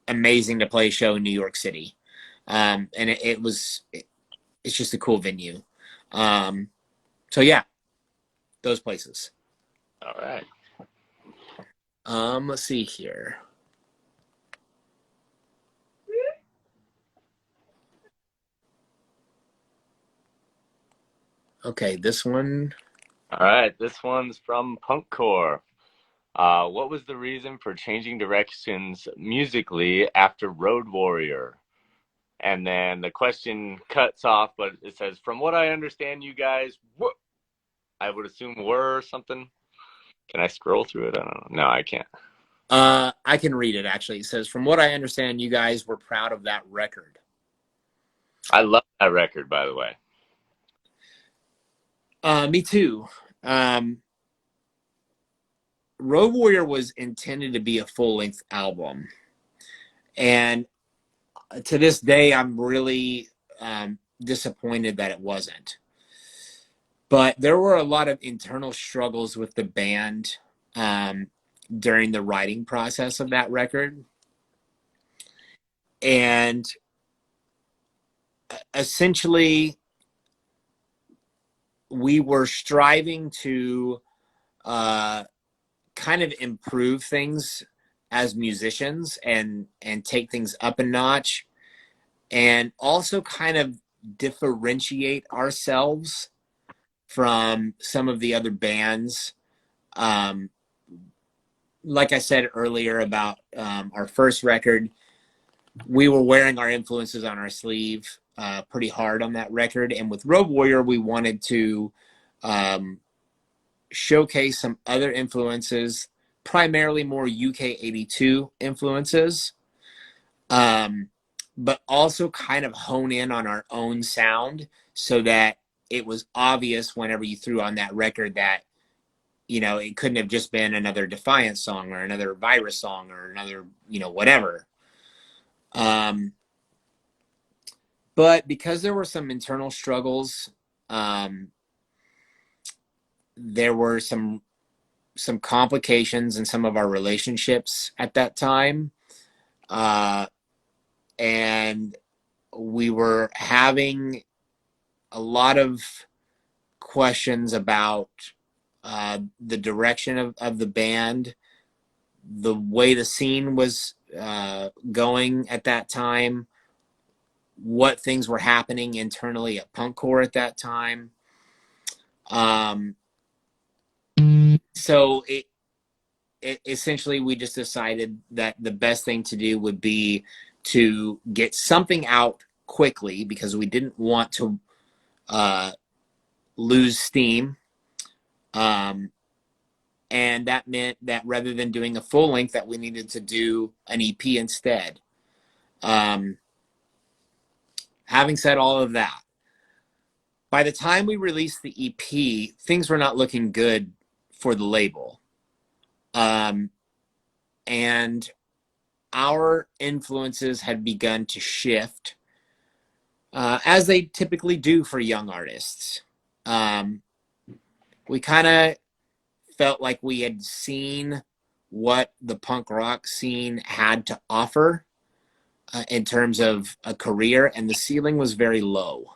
amazing to play a show in New York City. And it's just a cool venue. So yeah, those places. All right. Let's see here. Okay, this one. All right. This one's from Punkcore. What was the reason for changing directions musically after Road Warrior? And then the question cuts off, but it says, from what I understand, you guys, I would assume were something. Can I scroll through it? I don't know. No, I can't. I can read it, actually. It says, from what I understand, you guys were proud of that record. I love that record, by the way. Me too. Road Warrior was intended to be a full-length album. And to this day, I'm really disappointed that it wasn't. But there were a lot of internal struggles with the band during the writing process of that record. And essentially, we were striving to kind of improve things as musicians and take things up a notch, and also kind of differentiate ourselves from some of the other bands. Like I said earlier about our first record, we were wearing our influences on our sleeve pretty hard on that record. And with Road Warrior, we wanted to showcase some other influences, primarily more UK 82 influences, but also kind of hone in on our own sound so that it was obvious whenever you threw on that record that, you know, it couldn't have just been another Defiance song or another Virus song or another, you know, whatever. But because there were some internal struggles, there were some complications in some of our relationships at that time. And we were having a lot of questions about the direction of the band, the way the scene was going at that time, what things were happening internally at Punkcore at that time. So it essentially, we just decided that the best thing to do would be to get something out quickly because we didn't want to lose steam. And that meant that rather than doing a full length, that we needed to do an EP instead. Having said all of that, by the time we released the EP, things were not looking good for the label. And our influences had begun to shift, as they typically do for young artists. We kind of felt like we had seen what the punk rock scene had to offer in terms of a career, and the ceiling was very low.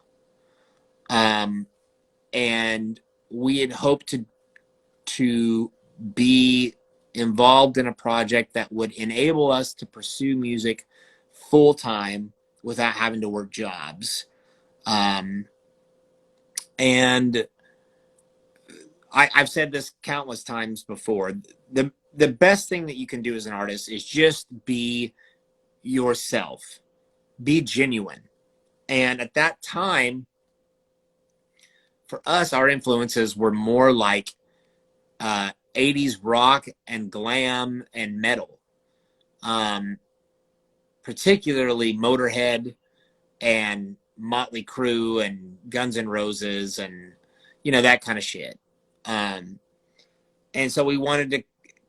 And we had hoped to be involved in a project that would enable us to pursue music full time without having to work jobs. And I've said this countless times before. The best thing that you can do as an artist is just be yourself, be genuine. And at that time, for us, our influences were more like 80s rock and glam and metal, particularly Motorhead and Motley Crue and Guns N' Roses and, that kind of shit. And so we wanted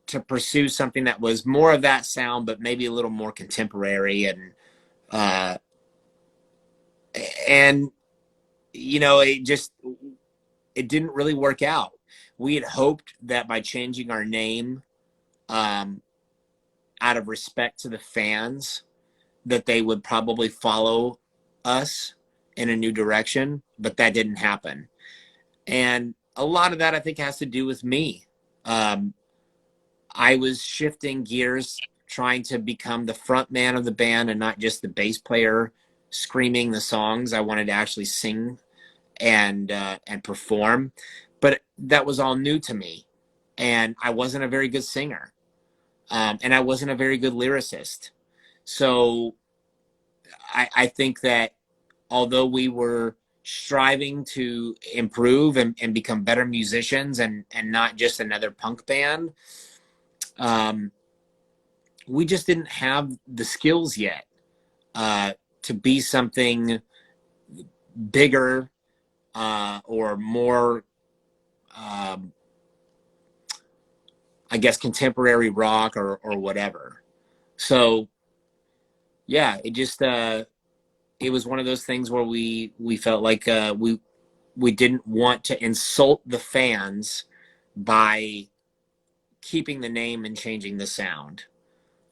to pursue something that was more of that sound, but maybe a little more contemporary. And it didn't really work out. We had hoped that by changing our name, out of respect to the fans, that they would probably follow us in a new direction, but that didn't happen. And a lot of that, I think, has to do with me. I was shifting gears, trying to become the front man of the band and not just the bass player screaming the songs. I wanted to actually sing and perform, but that was all new to me, and I wasn't a very good singer, and I wasn't a very good lyricist. So I think that although we were striving to improve and become better musicians and not just another punk band, we just didn't have the skills yet to be something bigger or more, I guess, contemporary rock or whatever. So yeah, it just it was one of those things where we felt like we didn't want to insult the fans by keeping the name and changing the sound.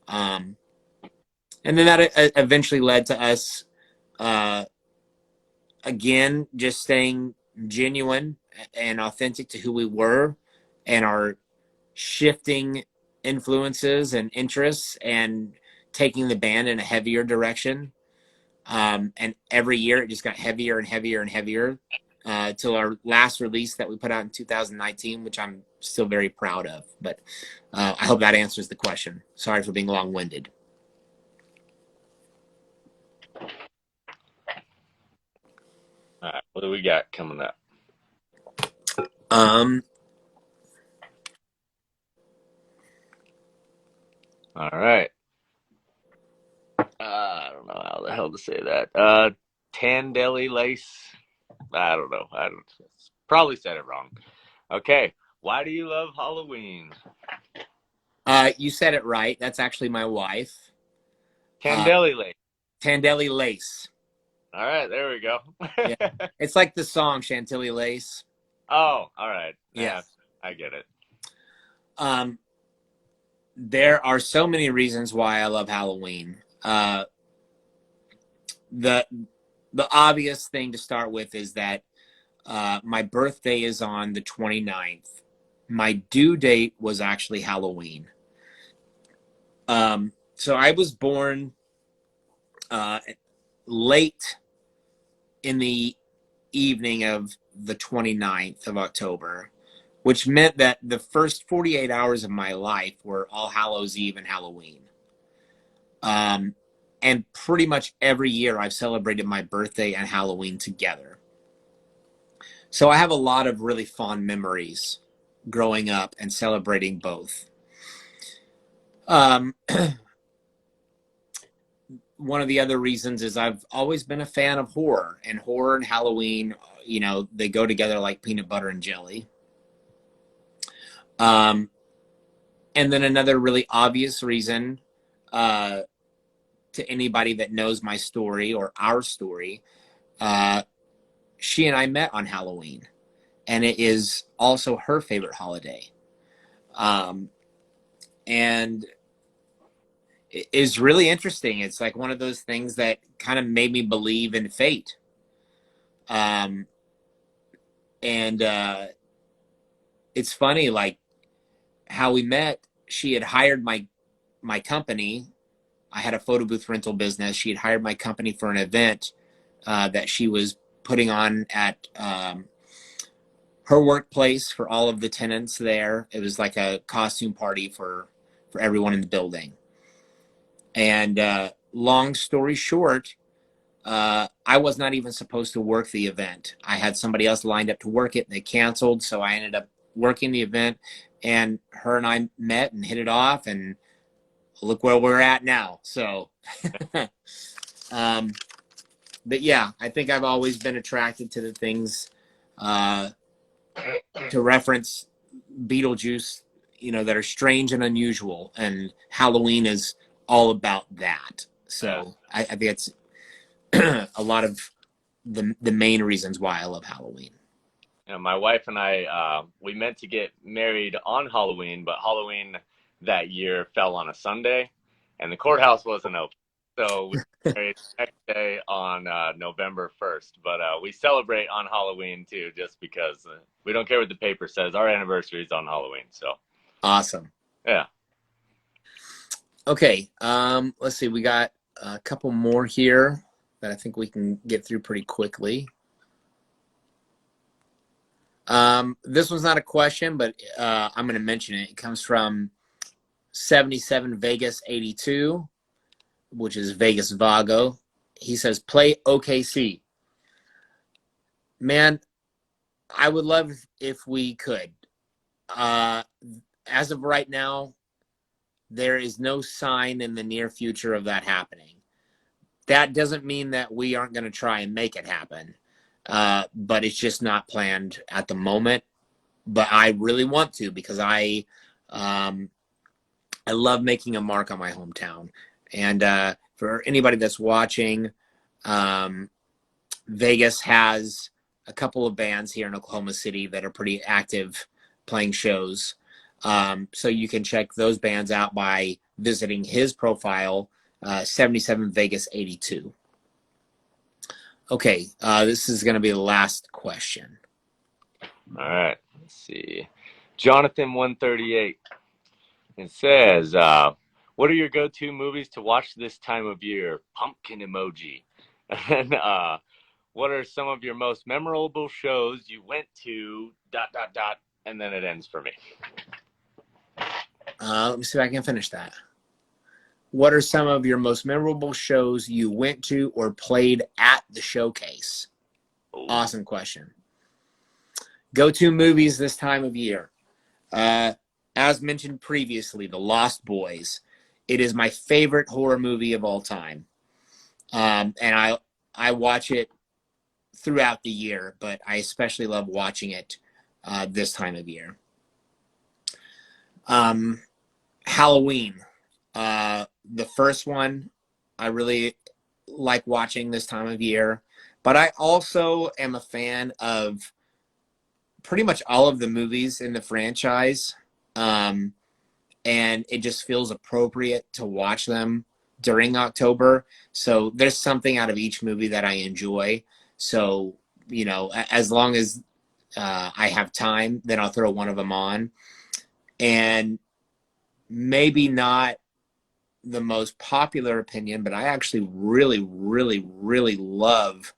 And then that eventually led to us again just staying genuine and authentic to who we were and our shifting influences and interests and taking the band in a heavier direction. And every year it just got heavier and heavier and heavier till our last release that we put out in 2019, which I'm still very proud of. But I hope that answers the question. Sorry for being long-winded. All right, what do we got coming up? All right. I don't know how the hell to say that. Tandelli lace. I don't know. Probably said it wrong. Okay. Why do you love Halloween? You said it right. That's actually my wife. Tandelli lace. Tandelli lace. All right, there we go. Yeah. It's like the song Chantilly Lace. Oh, all right. Yeah. I get it. There are so many reasons why I love Halloween. The obvious thing to start with is that my birthday is on the 29th. My due date was actually Halloween. So I was born late in the evening of the 29th of October, which meant that the first 48 hours of my life were All Hallows Eve and Halloween. And pretty much every year I've celebrated my birthday and Halloween together. So I have a lot of really fond memories growing up and celebrating both. One of the other reasons is I've always been a fan of horror, and horror and Halloween, they go together like peanut butter and jelly. And then another really obvious reason uh, to anybody that knows my story or our story, uh, she and I met on Halloween, and it is also her favorite holiday. Um, and it is really interesting. It's like one of those things that kind of made me believe in fate. Um, and it's funny, like how we met. She had hired my company. I had a photo booth rental business. She had hired my company for an event that she was putting on at her workplace for all of the tenants there. It was like a costume party for everyone in the building. And long story short, I was not even supposed to work the event. I had somebody else lined up to work it, and they canceled. So I ended up working the event, and her and I met and hit it off, and look where we're at now. So, um, but yeah, I think I've always been attracted to the things uh, to reference Beetlejuice, that are strange and unusual, and Halloween is all about that. So I think it's a lot of the main reasons why I love Halloween. My wife and I, we meant to get married on Halloween, but Halloween that year fell on a Sunday, and the courthouse wasn't open. So we got married the next day on November 1st. But we celebrate on Halloween too, just because we don't care what the paper says. Our anniversary is on Halloween. So Awesome. yeah. Okay, let's see. We got a couple more here that I think we can get through pretty quickly. This one's not a question, but I'm going to mention it. It comes from 77 Vegas 82, which is Vegas Vago. He says, play OKC. Man, I would love if we could. As of right now, there is no sign in the near future of that happening. That doesn't mean that we aren't going to try and make it happen. But it's just not planned at the moment. But I really want to, because I love making a mark on my hometown. And for anybody that's watching, Vegas has a couple of bands here in Oklahoma City that are pretty active playing shows. So you can check those bands out by visiting his profile, 77 Vegas 82. Okay, this is going to be the last question. All right. Let's see. Jonathan 138. It says, what are your go-to movies to watch this time of year? Pumpkin emoji. And what are some of your most memorable shows you went to, ... and then it ends for me. Let me see if I can finish that. What are some of your most memorable shows you went to or played at the showcase? Ooh. Awesome question. Go-to movies this time of year. As mentioned previously, The Lost Boys. It is my favorite horror movie of all time. And I watch it throughout the year, but I especially love watching it this time of year. Halloween. The first one I really like watching this time of year, but I also am a fan of pretty much all of the movies in the franchise. And it just feels appropriate to watch them during October. So there's something out of each movie that I enjoy. So, as long as I have time, then I'll throw one of them on. And maybe not the most popular opinion, but I actually really, really, really love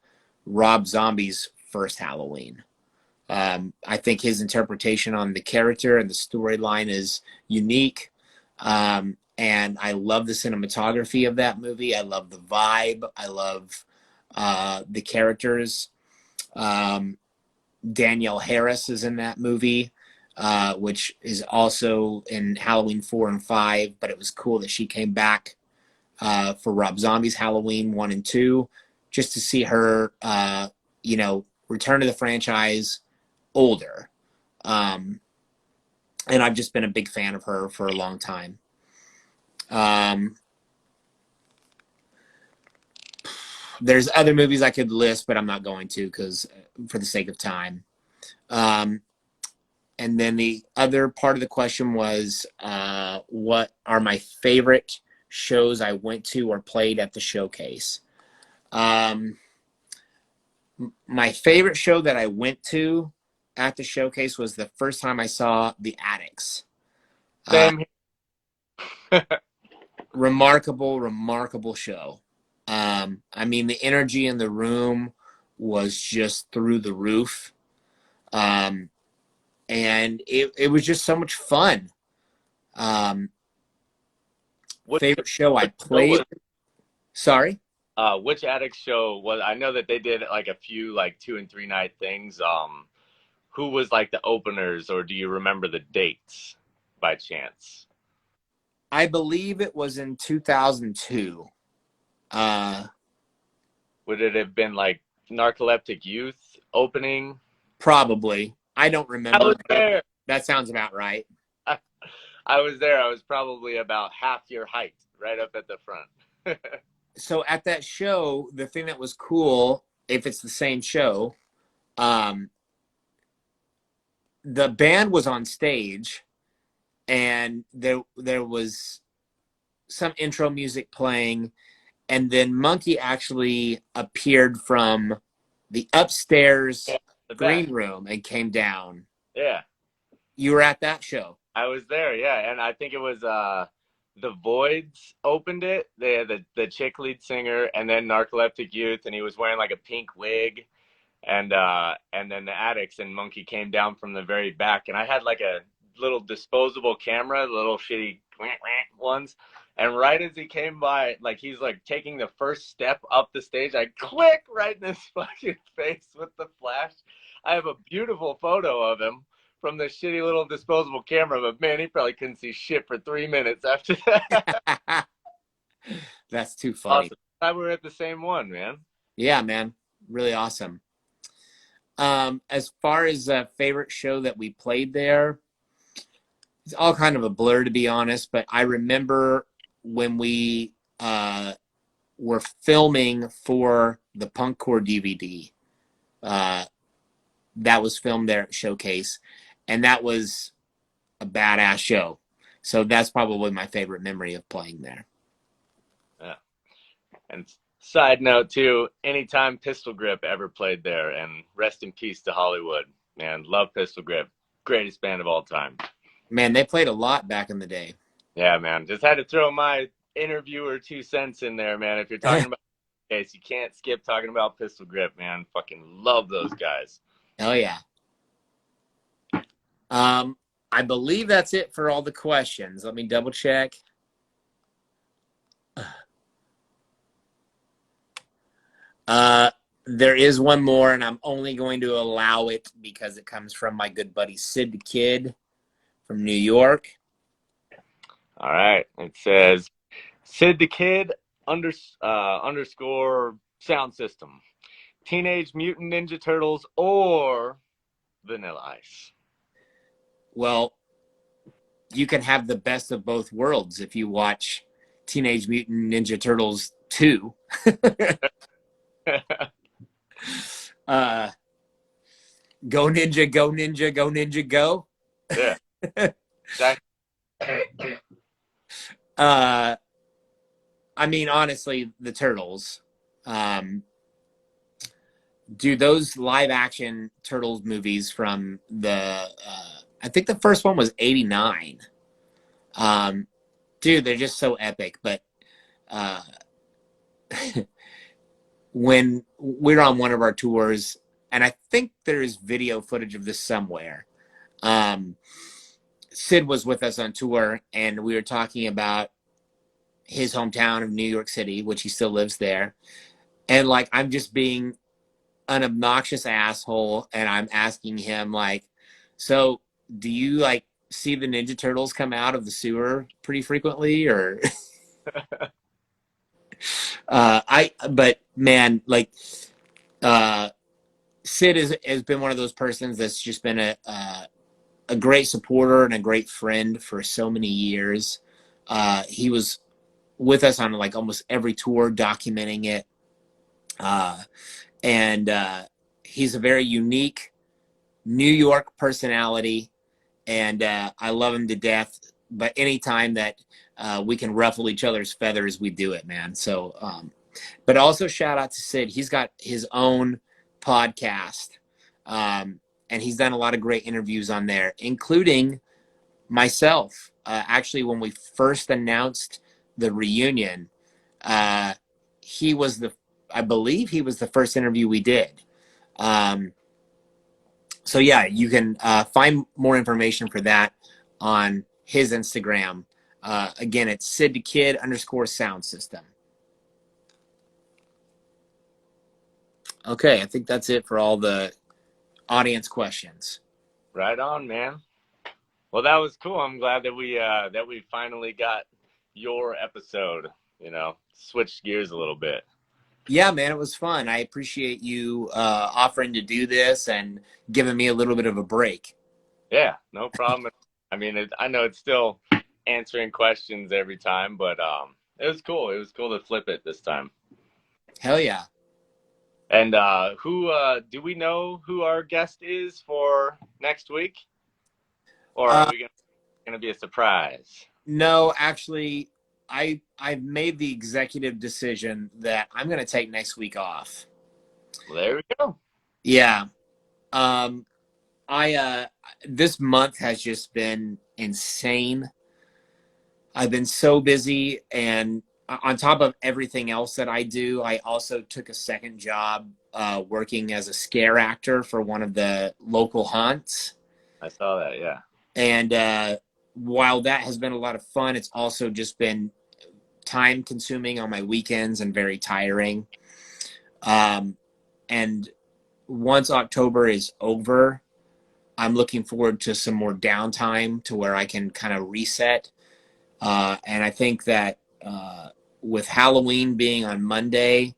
Rob Zombie's first Halloween. I think his interpretation on the character and the storyline is unique. And I love the cinematography of that movie. I love the vibe. I love the characters. Danielle Harris is in that movie, which is also in Halloween 4 and 5, but it was cool that she came back for Rob Zombie's Halloween 1 and 2, just to see her, return to the franchise older. And I've just been a big fan of her for a long time. There's other movies I could list, but I'm not going to because for the sake of time. And then the other part of the question was, what are my favorite shows I went to or played at the showcase? My favorite show that I went to at the showcase was the first time I saw the Addicts. Same here. Remarkable show. I mean, the energy in the room was just through the roof. And it was just so much fun. Favorite show I played? Sorry? Which Addict show was? I know that they did like a few like 2 and 3 night things. Who was like the openers, or do you remember the dates by chance? I believe it was in 2002. Would it have been like Narcoleptic Youth opening? Probably. I don't I remember. was there. That sounds about right. I was there. I was probably about half your height, right up at the front. So at that show, the thing that was cool, if it's the same show, the band was on stage, and there was some intro music playing, and then Monkey actually appeared from the upstairs The green back. room and came down. Yeah, You were at that show. I was there. Yeah, and I think it was the Voids opened it. They had the chick lead singer, and then Narcoleptic Youth, and he was wearing like a pink wig, and then the Addicts and Monkey came down from the very back, and I had like a little disposable camera, little shitty ones, and right as he came by, like he's like taking the first step up the stage, I click right in his fucking face with the flash. I have a beautiful photo of him from the shitty little disposable camera, but man, he probably couldn't see shit for 3 minutes after that. That's too funny. Awesome. I were at the same one, man. Yeah, man. Really awesome. As far as a favorite show that we played there, it's all kind of a blur, to be honest, but I remember when we were filming for the Punkcore DVD. That was filmed there at Showcase, and that was a badass show. So that's probably my favorite memory of playing there. Yeah. And side note too, anytime Pistol Grip ever played there, and rest in peace to Hollywood, man, love Pistol Grip, greatest band of all time. Man, they played a lot back in the day. Yeah, man, just had to throw my interviewer 2 cents in there, man. If you're talking about case, you can't skip talking about Pistol Grip, man. Fucking love those guys. Hell yeah. I believe that's it for all the questions. Let me double check. There is one more, and I'm only going to allow it because it comes from my good buddy Sid the Kid from New York. All right. It says, Sid the Kid underscore sound system. Teenage Mutant Ninja Turtles or Vanilla Ice? Well, you can have the best of both worlds if you watch Teenage Mutant Ninja Turtles 2. Go Ninja, go Ninja, go Ninja, go. Yeah. Exactly. I mean, honestly, the Turtles. Do those live action Turtles movies from the, I think the first one was 89. Dude, they're just so epic. But when we're on one of our tours, and I think there's video footage of this somewhere, Sid was with us on tour, and we were talking about his hometown of New York City, which he still lives there. And like, I'm just being an obnoxious asshole, and I'm asking him like, so do you like see the Ninja Turtles come out of the sewer pretty frequently, or but man, like Sid has been one of those persons that's just been a great supporter and a great friend for so many years. He was with us on like almost every tour, documenting it. uh, and he's a very unique New York personality, and I love him to death. But anytime that we can ruffle each other's feathers, we do it, man. So, but also shout out to Sid. He's got his own podcast, and he's done a lot of great interviews on there, including myself. Actually, when we first announced the reunion, uh, he was I believe he was the first interview we did. Um, so yeah, you can find more information for that on his Instagram. Again, it's Sid the Kid _ sound system. Okay, I think that's it for all the audience questions. Right on, man. Well, that was cool. I'm glad that we finally got your episode. You know, switched gears a little bit. Yeah, man, it was fun. I appreciate you offering to do this and giving me a little bit of a break. Yeah, no problem. I mean, I know it's still answering questions every time, but it was cool. It was cool to flip it this time. Hell yeah. And who do we know who our guest is for next week, or are we gonna be a surprise? No, actually, I've made the executive decision that I'm going to take next week off. Well, there we go. Yeah. I this month has just been insane. I've been so busy, and on top of everything else that I do, I also took a second job working as a scare actor for one of the local haunts. I saw that. Yeah. And while that has been a lot of fun, it's also just been time consuming on my weekends and very tiring. And once October is over, I'm looking forward to some more downtime to where I can kind of reset. And I think that with Halloween being on Monday,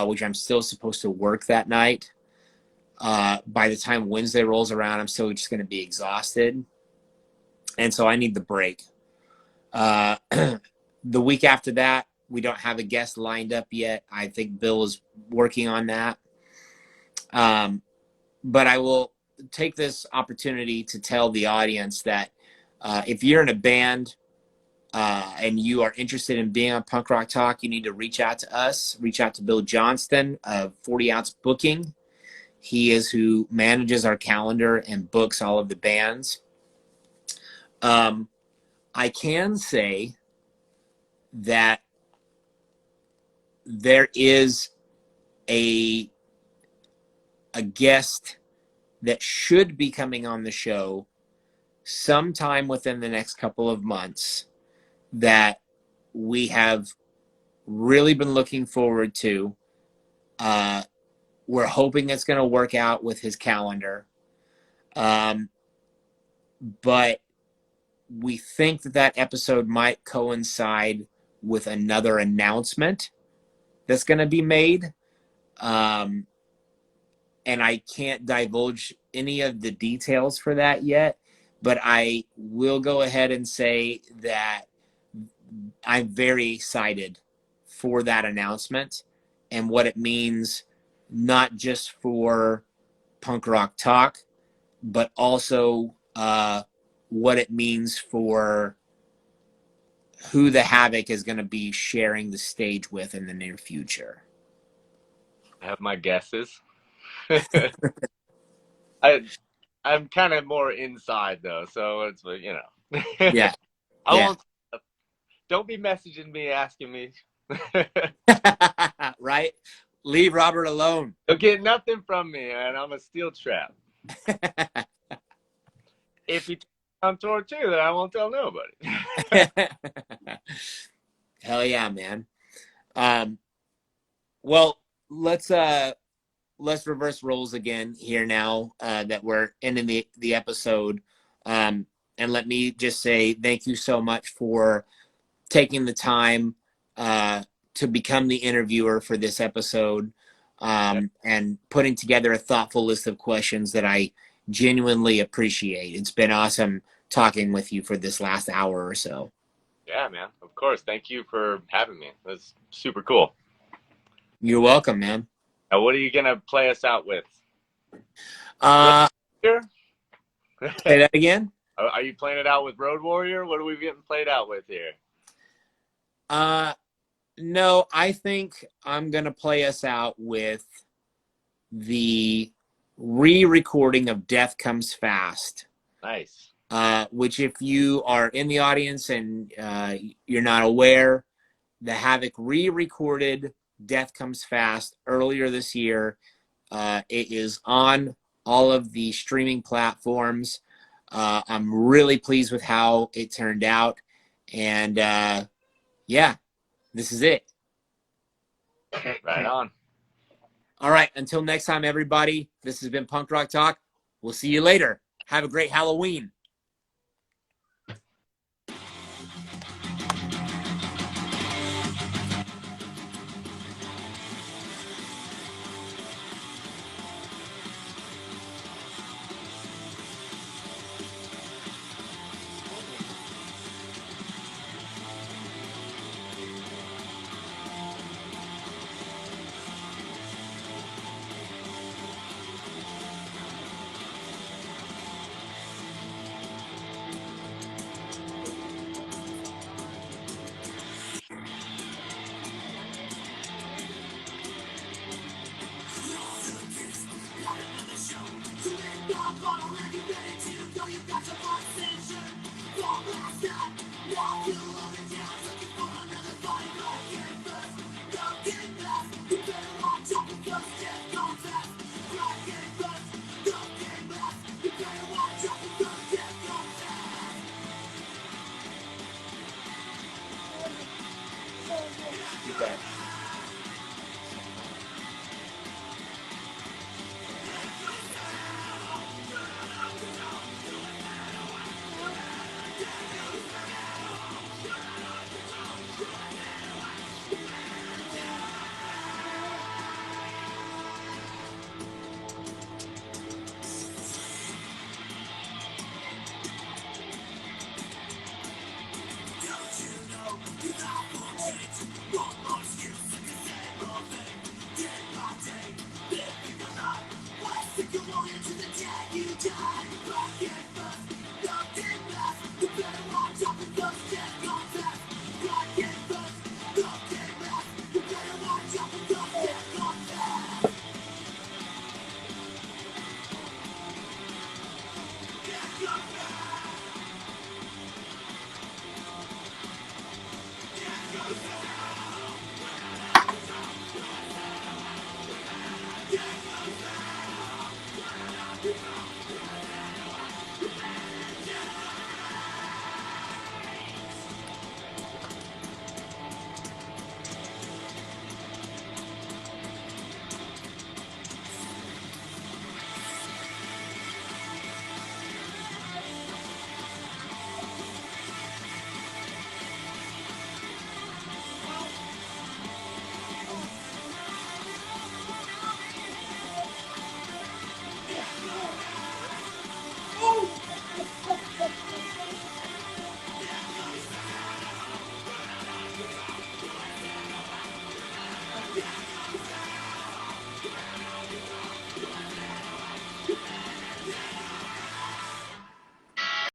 which I'm still supposed to work that night, by the time Wednesday rolls around, I'm still just going to be exhausted. And so I need the break. The week after that, we don't have a guest lined up yet. I think Bill is working on that. But I will take this opportunity to tell the audience that if you're in a band and you are interested in being on Punk Rock Talk, you need to reach out to us. Reach out to Bill Johnston of 40 Ounce Booking. He is who manages our calendar and books all of the bands. I can say that there is a guest that should be coming on the show sometime within the next couple of months that we have really been looking forward to. We're hoping it's going to work out with his calendar. But we think that episode might coincide with another announcement that's going to be made. And I can't divulge any of the details for that yet, but I will go ahead and say that I'm very excited for that announcement and what it means, not just for Punk Rock Talk, but also what it means for who the Havoc is going to be sharing the stage with in the near future. I have my guesses. I'm kind of more inside though, so it's Yeah. I Yeah. won't. Don't be messaging me asking me. Right? Leave Robert alone. You'll get nothing from me, and I'm a steel trap. If you take me on tour too, then I won't tell nobody. Hell yeah, man. Well, let's reverse roles again here now that we're ending the episode. And let me just say thank you so much for taking the time to become the interviewer for this episode and putting together a thoughtful list of questions that I genuinely appreciate. It's been awesome talking with you for this last hour or so. Yeah, man. Of course. Thank you for having me. That's super cool. You're welcome, man. What are you gonna play us out with? Uh, Here? say that again. Are you playing it out with Road Warrior? What are we getting played out with here? No, I think I'm gonna play us out with the re-recording of Death Comes Fast. Nice. Which if you are in the audience and you're not aware, the Havoc re-recorded Death Comes Fast earlier this year. It is on all of the streaming platforms. I'm really pleased with how it turned out. And yeah, this is it. Right on. All right, until next time, everybody, this has been Punk Rock Talk. We'll see you later. Have a great Halloween. You